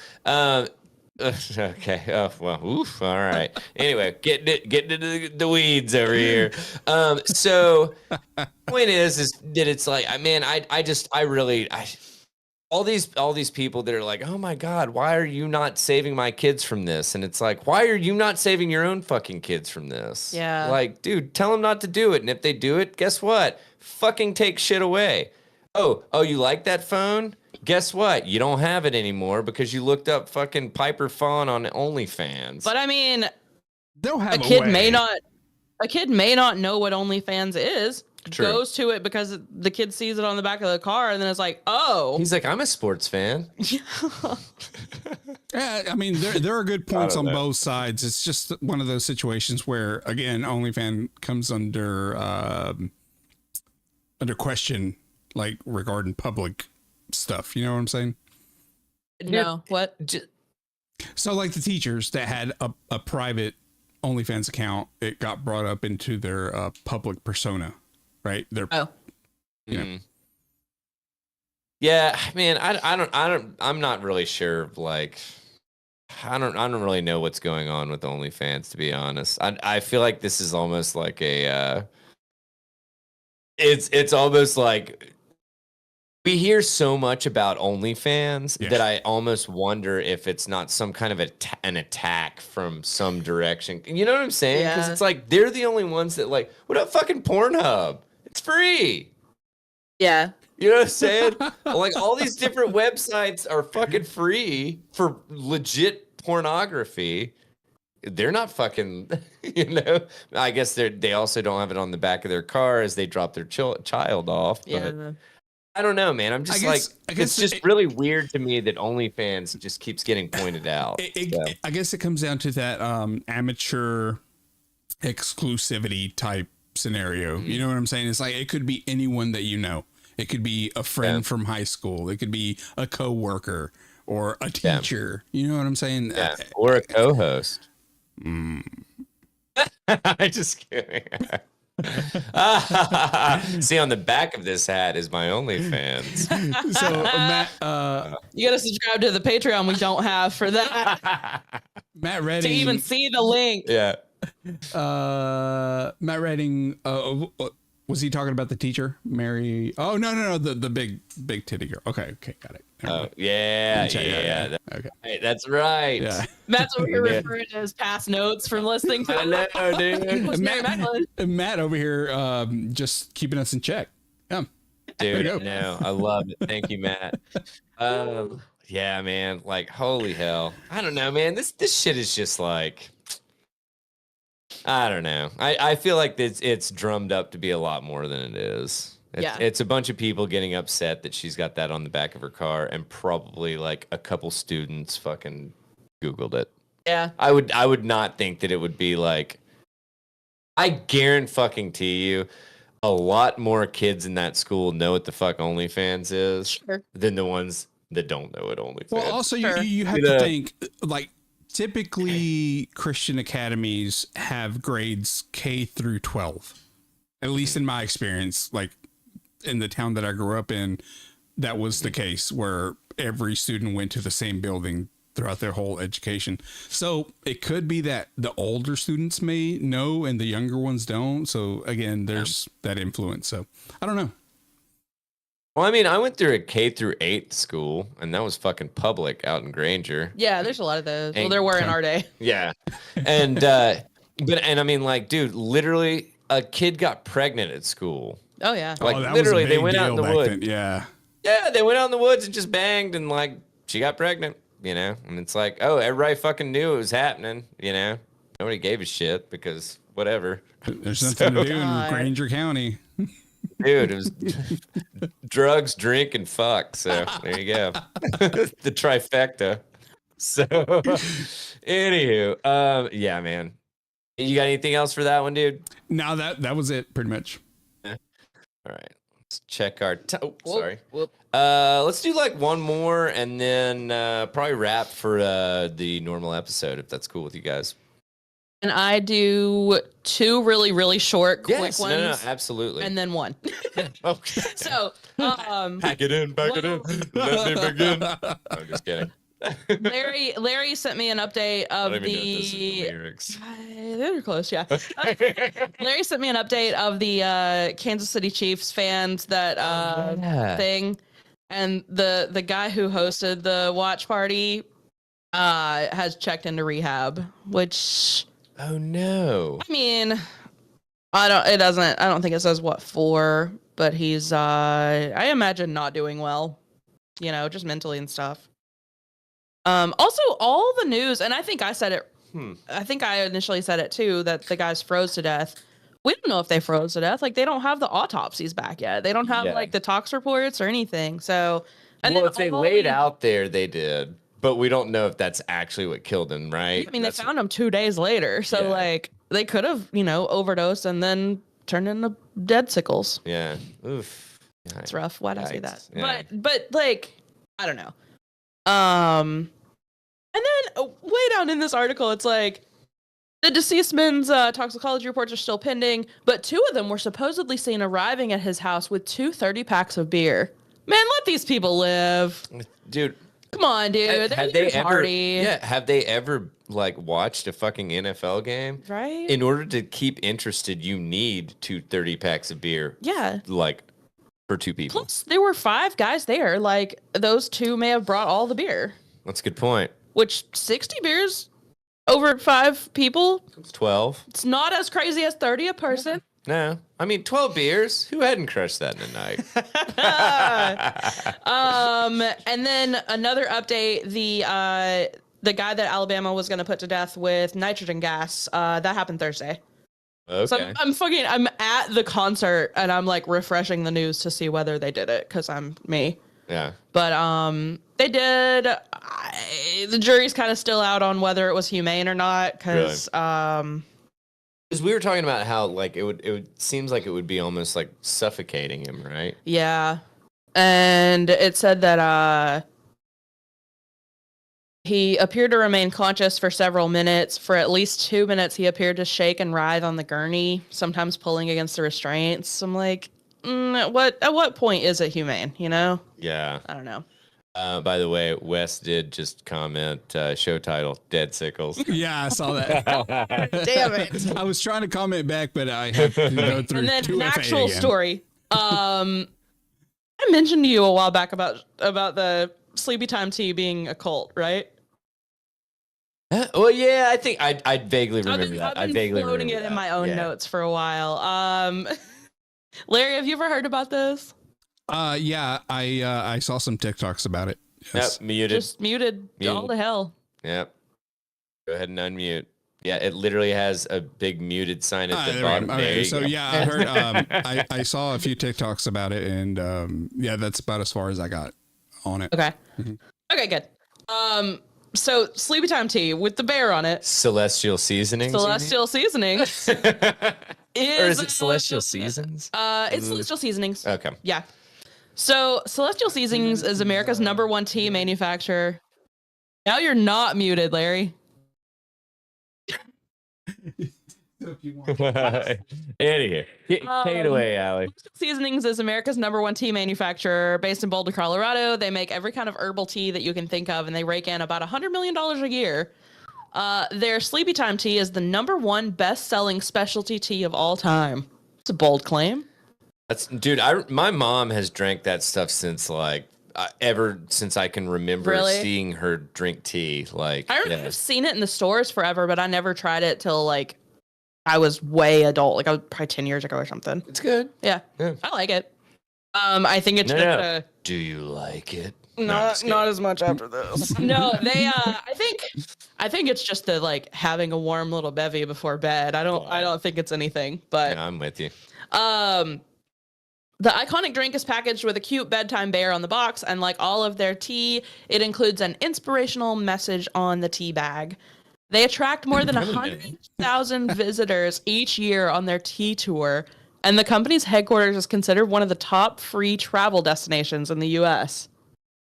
Okay. Oh well. Oof. All right. Anyway, getting into the weeds over here. So point is that it's like, I really, all these people that are like, oh my God, why are you not saving my kids from this? And it's like, why are you not saving your own fucking kids from this? Yeah. Like, dude, tell them not to do it. And if they do it, guess what? Fucking take shit away. Oh, you like that phone? Guess what? You don't have it anymore because you looked up fucking Piper Fawn on OnlyFans. But I mean, They'll have a kid way. a kid may not know what OnlyFans is. True. Goes to it because the kid sees it on the back of the car, and then it's like, oh. He's like, I'm a sports fan. Yeah, I mean, there are good points on both sides. It's just one of those situations where, again, OnlyFans comes under question, like regarding public stuff. You know what I'm saying? No, what? So, like the teachers that had a private OnlyFans account, it got brought up into their public persona, right? You know. Yeah, man, I'm not really sure. Like, I don't really know what's going on with OnlyFans, to be honest. I feel like this is almost like it's almost like we hear so much about OnlyFans that I almost wonder if it's not some kind of an attack from some direction. You know what I'm saying? Because it's like they're the only ones that like, what up, fucking Pornhub? It's free. Yeah. You know what I'm saying? Like all these different websites are fucking free for legit pornography. They're not fucking, you know. I guess they also don't have it on the back of their car as they drop their child off. But Yeah. I don't know, man. I'm just it's just really weird to me that OnlyFans just keeps getting pointed out. I guess it comes down to that amateur exclusivity type scenario. You know what I'm saying? It's like it could be anyone that you know. It could be a friend from high school. It could be a coworker or a teacher. You know what I'm saying? Yeah. Or a co-host. I'm just kidding. See, on the back of this hat is my OnlyFans. So Matt, you gotta subscribe to the Patreon we don't have for that. Matt Redding to even see the link. Yeah. Matt Redding, was he talking about the teacher, Mary? Oh no, the big titty girl. Okay, got it. Oh yeah. Okay, hey, that's right. Yeah. That's what we're referring to as past notes from listening to. I know, dude. Matt over here, just keeping us in check. Yeah, dude. No, I love it. Thank you, Matt. Yeah, man. Like, holy hell. I don't know, man. This shit is just like, I don't know. I feel like it's drummed up to be a lot more than it is. It's a bunch of people getting upset that she's got that on the back of her car, and probably like a couple students fucking Googled it. Yeah. I would not think that it would be like, I guarantee you a lot more kids in that school know what the fuck OnlyFans is than the ones that don't know what OnlyFans is. Well, also you have to think, like, typically Christian academies have grades K through 12. At least in my experience, like in the town that I grew up in, that was the case, where every student went to the same building throughout their whole education. So it could be that the older students may know and the younger ones don't. So again, there's that influence. So I don't know. Well, I mean, I went through a K through 8 school, and that was fucking public out in Granger. Yeah, there's a lot of those. Well, there were in our day. Yeah. And I mean, like, dude, literally a kid got pregnant at school. Oh yeah. Like, literally, they went out in the woods. Then. Yeah. Yeah, they went out in the woods and just banged, and like she got pregnant, you know? And it's like, oh, everybody fucking knew it was happening, you know? Nobody gave a shit because whatever. There's nothing to do in Granger County. Dude, it was drugs, drink, and fuck. So there you go. The trifecta. So anywho, yeah, man. You got anything else for that one, dude? No, that was it pretty much. All right. Let's check our sorry. Let's do like one more and then probably wrap for the normal episode, if that's cool with you guys. And I do 2 really, really short, quick ones. No, absolutely. And then 1. Okay. So, pack it in. Let me begin. I'm just kidding. Larry sent me an update of I don't even know if this is the the. lyrics. They're close, yeah. Larry sent me an update of the Kansas City Chiefs fans that yeah. thing, and the guy who hosted the watch party has checked into rehab, which Oh no. I mean, I don't think it says what for, but he's I imagine not doing well, just mentally and stuff. Also all the news, and I think I said it, I think I initially said it too, that the guys froze to death. We don't know if they froze to death. Like, they don't have the autopsies back yet. They don't have like the tox reports or anything. So, and well, if they laid out there, they did, but we don't know if that's actually what killed him, right? I mean, they found him 2 days later, so like they could have, overdosed and then turned into dead sickles. Yeah. Oof. It's rough. Why did I say that? Yeah. But like, I don't know. And then way down in this article, it's like the deceased man's toxicology reports are still pending, but 2 of them were supposedly seen arriving at his house with 2 30-packs of beer. Man, let these people live. Dude. Come on, dude. Have they ever? Yeah. Have they ever like watched a fucking NFL game? Right. In order to keep interested, you need 2 30-packs of beer. Yeah. Like for 2 people. Plus, there were 5 guys there. Like, those 2 may have brought all the beer. That's a good point. Which 60 beers over 5 people? It's 12. It's not as crazy as 30 a person. No, I mean 12 beers. Who hadn't crushed that in a night? And then another update: the guy that Alabama was going to put to death with nitrogen gas, that happened Thursday. Okay. So I'm at the concert and I'm like refreshing the news to see whether they did it because I'm me. Yeah. But they did. The jury's kind of still out on whether it was humane or not because Because we were talking about how like it would seems like it would be almost like suffocating him, right? Yeah. And it said that he appeared to remain conscious for several minutes. For at least 2 minutes, he appeared to shake and writhe on the gurney, sometimes pulling against the restraints. I'm like, at what point is it humane, Yeah. I don't know. By the way, Wes did just comment, show title, Dead Sickles. Yeah, I saw that. Damn it. I was trying to comment back, but I had to go through. And then an 2FA actual again. story. I mentioned to you a while back about the Sleepy Time tea being a cult, right? Well, yeah, I think I vaguely remember that. I've been floating it in my own notes for a while. Larry, have you ever heard about this? Yeah, I saw some TikToks about it. Yes. Yep, muted. Just muted all the hell. Yep. Go ahead and unmute. Yeah, it literally has a big muted sign at the bottom. Okay, so yeah, I heard. I saw a few TikToks about it, and yeah, that's about as far as I got on it. Okay. Okay, good. So Sleepy Time tea with the bear on it. Celestial Seasonings. Celestial Seasonings. Or is it Celestial Seasons? It's Celestial Seasonings. Okay. Yeah. So Celestial Seasonings is America's #1 tea manufacturer. Now you're not muted, Larry. Anyhow, take it away, Allie. Seasonings is America's #1 tea manufacturer based in Boulder, Colorado. They make every kind of herbal tea that you can think of, and they rake in about $100 million a year. Their Sleepy Time tea is the #1 best-selling specialty tea of all time. It's a bold claim. Dude, my mom has drank that stuff since ever since I can remember seeing her drink tea. I've seen it in the stores forever, but I never tried it till I was way adult. I was probably 10 years ago or something. It's good. Yeah. I like it. I think it's Do you like it? Not as much after this. No, they I think it's just the having a warm little bevy before bed. I don't think it's anything, but yeah, I'm with you. The iconic drink is packaged with a cute bedtime bear on the box, and like all of their tea, it includes an inspirational message on the tea bag. They attract more than 100,000 visitors each year on their tea tour, and the company's headquarters is considered one of the top free travel destinations in the U.S.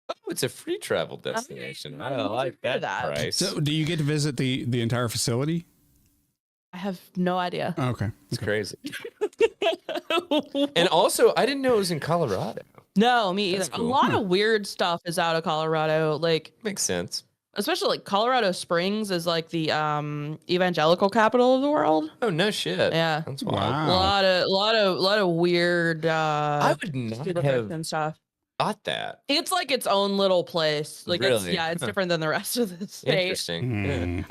Oh, it's a free travel destination. I like that price. So, do you get to visit the entire facility? I have no idea. Oh, okay. It's crazy. And also, I didn't know it was in Colorado. No, me either. That's A cool. lot of weird stuff is out of Colorado. Like, Makes sense. especially like Colorado Springs is like the evangelical capital of the world. Oh no shit. Yeah. That's wild. A Wow. lot of weird I would not have and stuff. thought that. It's like its own little place. Like Really? it's different than the rest of the state. Interesting.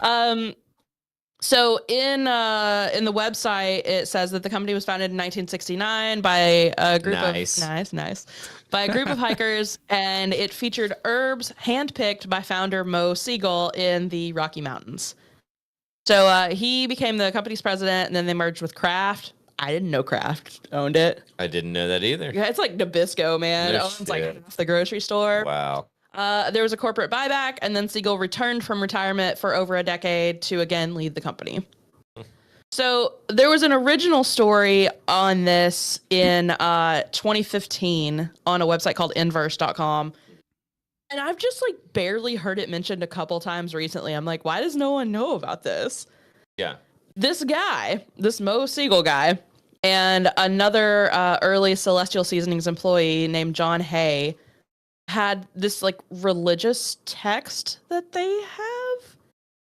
So in the website it says that the company was founded in 1969 by a group of by a group of hikers, and it featured herbs handpicked by founder Mo Siegel in the Rocky Mountains. So he became the company's president, and then they merged with Kraft. I didn't know Kraft owned it. I didn't know that either. Yeah, it's like Nabisco, man. It owns like half the grocery store. Wow. There was a corporate buyback, and then Siegel returned from retirement for over a decade to again lead the company. So there was an original story on this in 2015 on a website called inverse.com. And I've just like barely heard it mentioned a couple times recently. I'm like, why does no one know about this? Yeah. This guy, this Mo Siegel guy, and another early Celestial Seasonings employee named John Hay had this like religious text that they have.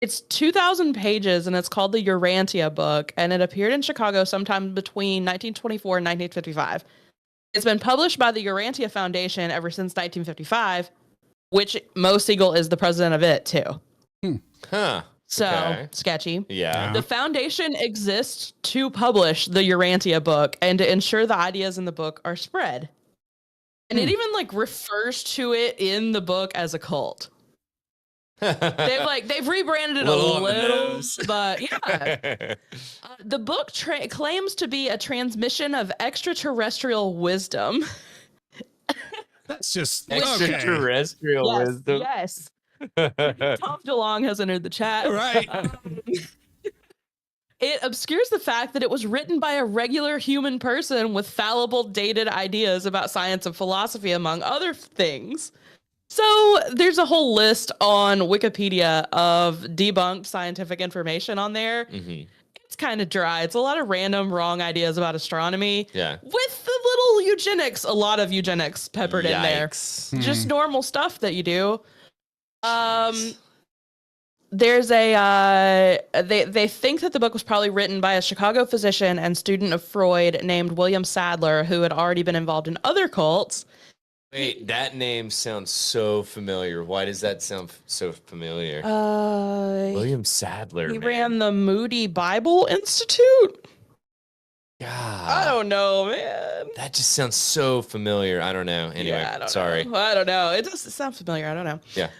It's 2,000 pages, and it's called the Urantia book, and it appeared in Chicago sometime between 1924 and 1955. It's been published by the Urantia Foundation ever since 1955, which Mo Siegel is the president of it too. Huh. So Okay. sketchy. Yeah. The foundation exists to publish the Urantia book and to ensure the ideas in the book are spread. And it even like refers to it in the book as a cult. They've rebranded it a little, but yeah. The book claims to be a transmission of extraterrestrial wisdom. That's just Extraterrestrial wisdom. Yes. Tom DeLong has entered the chat. Right. It obscures the fact that it was written by a regular human person with fallible, dated ideas about science and philosophy, among other things. So there's a whole list on Wikipedia of debunked scientific information on there. Mm-hmm. It's kind of dry. It's a lot of random wrong ideas about astronomy. Yeah. With the little eugenics, a lot of eugenics peppered in there. Just normal stuff that you do. There's a they think that the book was probably written by a Chicago physician and student of Freud named William Sadler, who had already been involved in other cults. Wait, that name sounds so familiar. Why does that sound so familiar? William Sadler. He man. ran the Moody Bible Institute. God. I don't know, man. That just sounds so familiar. I don't know. Anyway, Yeah, I sorry. don't know. It sounds familiar. I don't know. Yeah.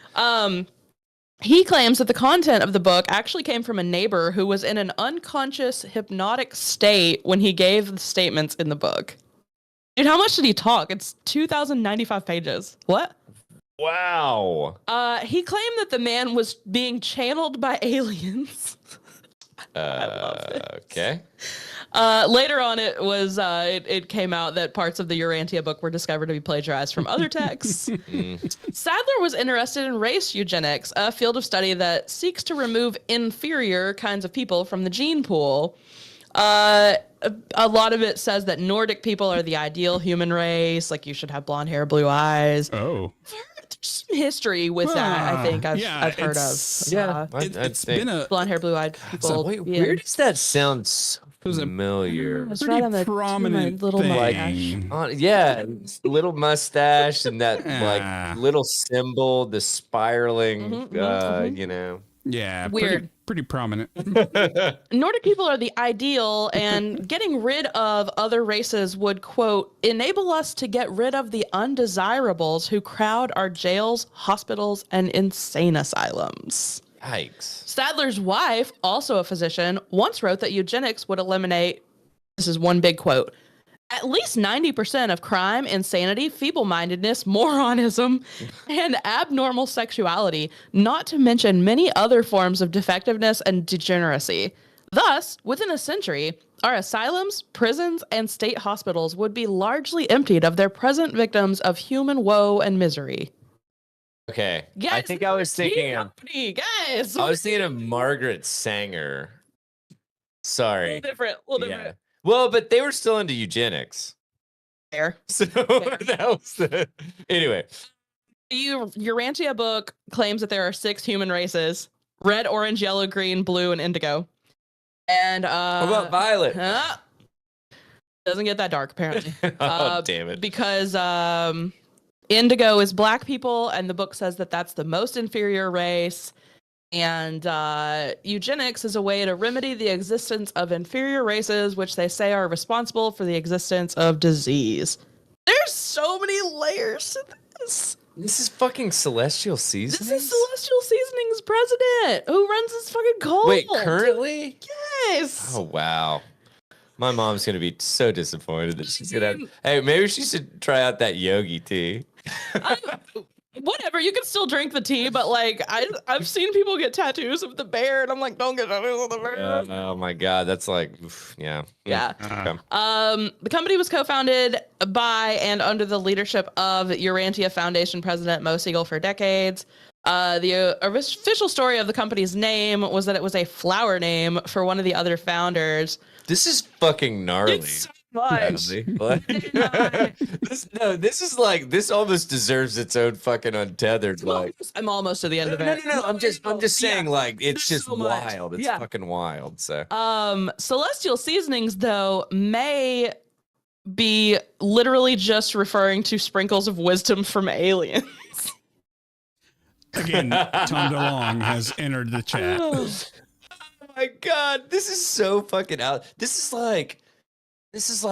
He claims that the content of the book actually came from a neighbor who was in an unconscious hypnotic state when he gave the statements in the book. Dude, how much did he talk? It's 2,095 pages. What? Wow. He claimed that the man was being channeled by aliens. I love this. Okay. Later on, it came out that parts of the Urantia book were discovered to be plagiarized from other texts. Sadler was interested in race eugenics, a field of study that seeks to remove inferior kinds of people from the gene pool. A lot of it says that Nordic people are the ideal human race. Like, you should have blonde hair, blue eyes. Oh. There's some history with that, I think I've heard of. Yeah. It's been a blonde hair, blue-eyed people. So wait, where does that sound so familiar? It's pretty right on the prominent little thing. Yeah, little mustache and that like little symbol, the spiraling, you know. Yeah, Weird. Pretty prominent. Nordic people are the ideal, and getting rid of other races would, quote, enable us to get rid of the undesirables who crowd our jails, hospitals, and insane asylums. Yikes. Sadler's wife, also a physician, once wrote that eugenics would eliminate, this is one big quote, at least 90% of crime, insanity, feeble-mindedness, moronism, and abnormal sexuality, not to mention many other forms of defectiveness and degeneracy. Thus, within a century, our asylums, prisons, and state hospitals would be largely emptied of their present victims of human woe and misery. Okay. Guys, I think I was thinking guys. I was thinking of Margaret Sanger. Sorry. A little different. Yeah. Well, but they were still into eugenics. Fair. So that was the anyway. Urantia book claims that there are 6 human races: red, orange, yellow, green, blue, and indigo. And What about violet? Doesn't get that dark apparently. Oh, damn it. Because indigo is black people, and the book says that that's the most inferior race. And eugenics is a way to remedy the existence of inferior races, which they say are responsible for the existence of disease. There's so many layers to this. This is fucking Celestial Seasonings? This is Celestial Seasonings president who runs this fucking cult. Wait, currently? Yes. Oh, wow. My mom's going to be so disappointed that she's going to... Hey, maybe she should try out that yogi tea. Whatever, you can still drink the tea, but like I've seen people get tattoos of the bear, and I'm like, don't get tattoos of the bear. Oh my god, that's like, oof, yeah. Yeah. Okay. The company was co-founded by and under the leadership of Urantia Foundation president Mo Siegel for decades. The official story of the company's name was that it was a flower name for one of the other founders. This is fucking gnarly. It's so much. This is like, this almost deserves its own fucking untethered. Like, I'm almost to the end of it. No. I'm just saying, like, it's just so much. wild. It's fucking wild. So, Celestial Seasonings, though, may be literally just referring to sprinkles of wisdom from aliens. Again, Tom DeLong has entered the chat. oh my god, this is so fucking out. This is like It sounds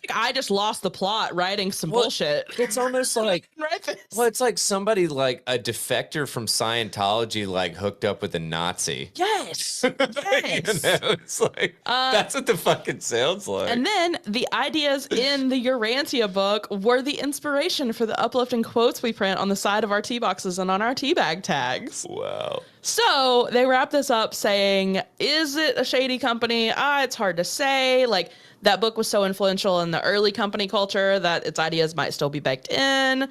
like I just lost the plot writing some bullshit. It's almost like, Right this. well, it's like somebody, like a defector from Scientology, like hooked up with a Nazi. Yes. You Yes. know, it's like, that's what the fucking sounds like. And then the ideas in the Urantia book were the inspiration for the uplifting quotes we print on the side of our tea boxes and on our tea bag tags. Wow. So they wrap this up saying, is it a shady company? It's hard to say. Like, that book was so influential in the early company culture that its ideas might still be baked in.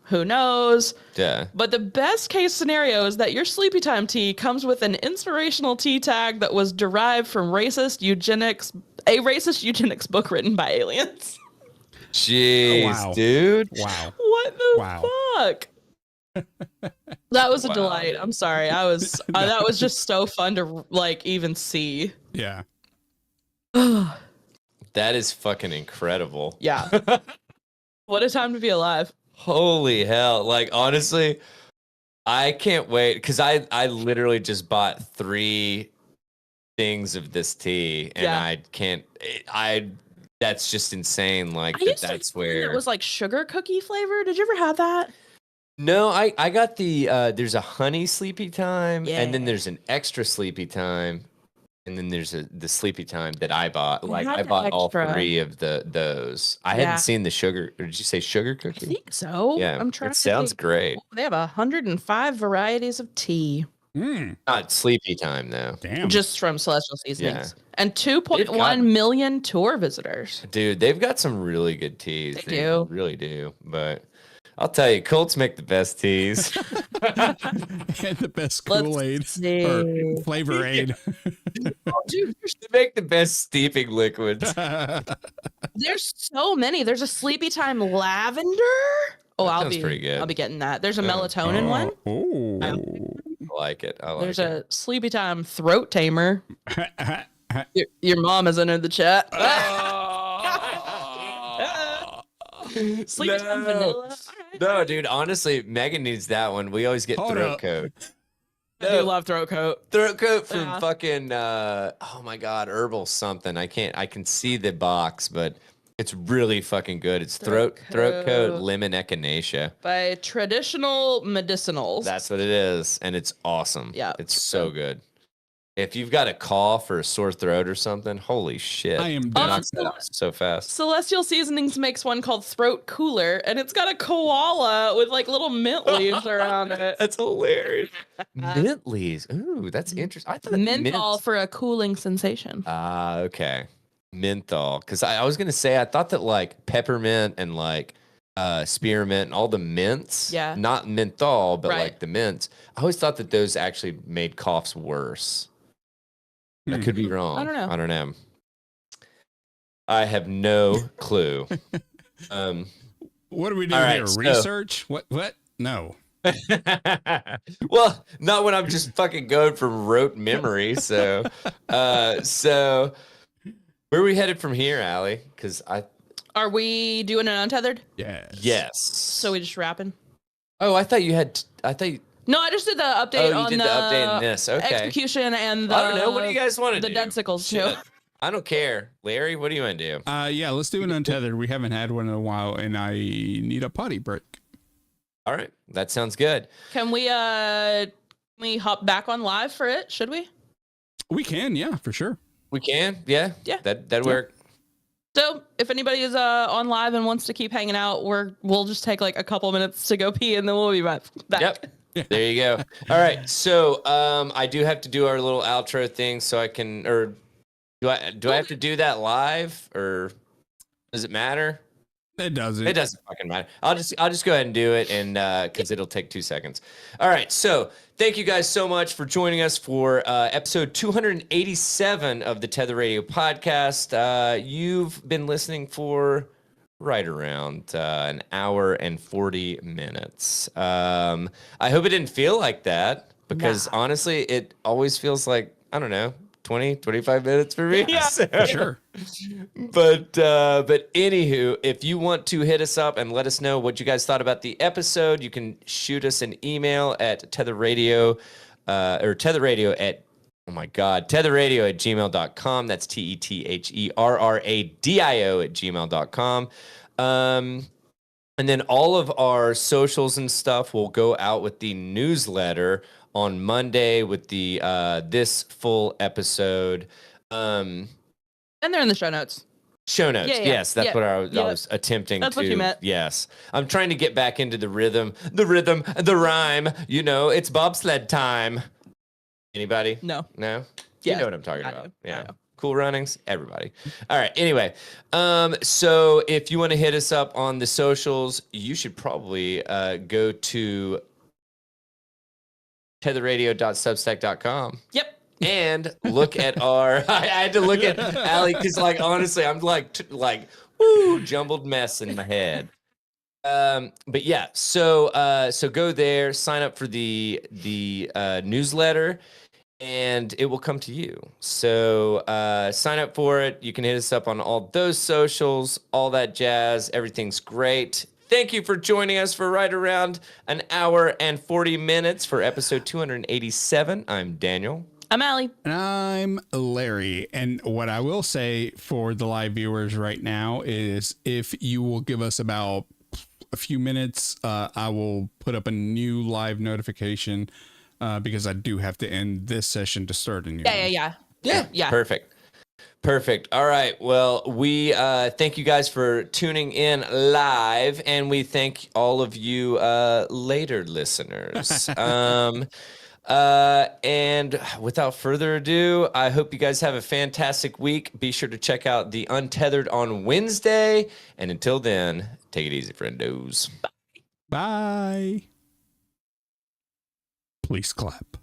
Who knows? Yeah. But the best case scenario is that your Sleepy Time tea comes with an inspirational tea tag that was derived from a racist eugenics book written by aliens. Jeez, wow. dude. Wow. What the fuck? That was a delight. I'm sorry. That was just so fun to like even see. Yeah. That is fucking incredible. Yeah. What a time to be alive. Holy hell. Like, honestly, I can't wait because I literally just bought 3 things of this tea and I can't, that's just insane. Like, that's where it was like sugar cookie flavor. Did you ever have that? No, I got the, there's a honey sleepy time and then there's an extra sleepy time. And then there's the sleepy time that I bought. Like, I bought all 3 of those. I hadn't seen the sugar. Or did you say sugar cookie? I think so. Yeah, I'm trying. It sounds great. They have 105 varieties of tea. Not sleepy time though. Damn. Just from Celestial Seasonings. And 2.1 million tour visitors. Dude, they've got some really good teas. They do. Really do. But I'll tell you, Colts make the best teas. And the best Kool-Aid or flavor aid. Dude, They make the best steeping liquids. there's so many. There's a Sleepy Time lavender. Oh, Sounds pretty good. I'll be getting that. There's a melatonin one. Oh. I like it. I like There's it. a Sleepy Time throat tamer. Your mom has entered the chat. Sleepy Time vanilla. No, dude, honestly, Megan needs that one. We always get throat coat. I do love throat coat. Throat coat from fucking oh my god, herbal something. I can see the box, but it's really fucking good. It's throat coat lemon echinacea By Traditional Medicinals. That's what it is, and it's awesome. Yeah, it's so good. If you've got a cough or a sore throat or something, holy shit. I am It knocks that out so fast. Celestial Seasonings makes one called Throat Cooler, and it's got a koala with like little mint leaves around it. That's hilarious. Mint leaves. Ooh, that's interesting. I thought Menthol for a cooling sensation. Okay. Menthol. Because I was going to say, I thought that like peppermint and like spearmint and all the mints, not menthol, but like the mints, I always thought that those actually made coughs worse. I could be wrong. I don't know. I have no clue. Um, What are we all doing right, here? so Research? What? No. well, not when I'm just fucking going from rote memory. So where are we headed from here, Allie? Because Are we doing an untethered? yes. So we just wrapping? Oh, I thought you had. I thought. No, I just did the update Oh, you on did the update in this. Okay. execution and the. I don't know. What do you guys want to do? The dead sickles too. Shit. I don't care, Larry. What do you want to do? Yeah, let's do an untethered. We haven't had one in a while, and I need a potty break. All right, that sounds good. Can we hop back on live for it? Should we? We can, yeah, for sure. We can, yeah. That'd work. So if anybody is on live and wants to keep hanging out, we'll just take like a couple minutes to go pee and then we'll be back. Yep. There you go. All right. So I do have to do our little outro thing so I can, or do I have to do that live, or does it matter? It doesn't. It doesn't fucking matter. I'll just go ahead and do it, and because it'll take 2 seconds. All right. So thank you guys so much for joining us for episode 287 of the Tether Radio podcast. You've been listening for right around an hour and 40 minutes. I hope it didn't feel like that, because honestly, it always feels like, I don't know, 20, 25 minutes for me. Yeah, for sure. But anywho, if you want to hit us up and let us know what you guys thought about the episode, you can shoot us an email at tetherradio or tetherradio at, oh my God, tetherradio at gmail.com. That's tetherradio at gmail.com. And then all of our socials and stuff will go out with the newsletter on Monday with the this full episode. And they're in the show notes. Show notes. Yeah, yes, that's what I was attempting That's to. what you meant. Yes. I'm trying to get back into the rhythm, the rhyme. You know, it's bobsled time. Anybody? No. No? Yeah, You know what I'm talking I about. know, Yeah. I know. Cool runnings, everybody. All right. Anyway, so if you want to hit us up on the socials, you should probably go to tetherradio.substack.com. Yep. And look at our. I had to look at Allie because, like, honestly, I'm like jumbled mess in my head. But yeah, so go there, sign up for the newsletter, and it will come to you. So sign up for it. You can hit us up on all those socials, all that jazz. Everything's great. Thank you for joining us for right around an hour and 40 minutes for episode 287. I'm Daniel. I'm Allie. And I'm Larry. And what I will say for the live viewers right now is if you will give us about a few minutes, I will put up a new live notification because I do have to end this session to start a new one. Yeah. Perfect. All right. Well, we thank you guys for tuning in live, and we thank all of you later listeners. And without further ado, I hope you guys have a fantastic week. Be sure to check out the Untethered on Wednesday. And until then, take it easy, friendos. Bye. Please clap.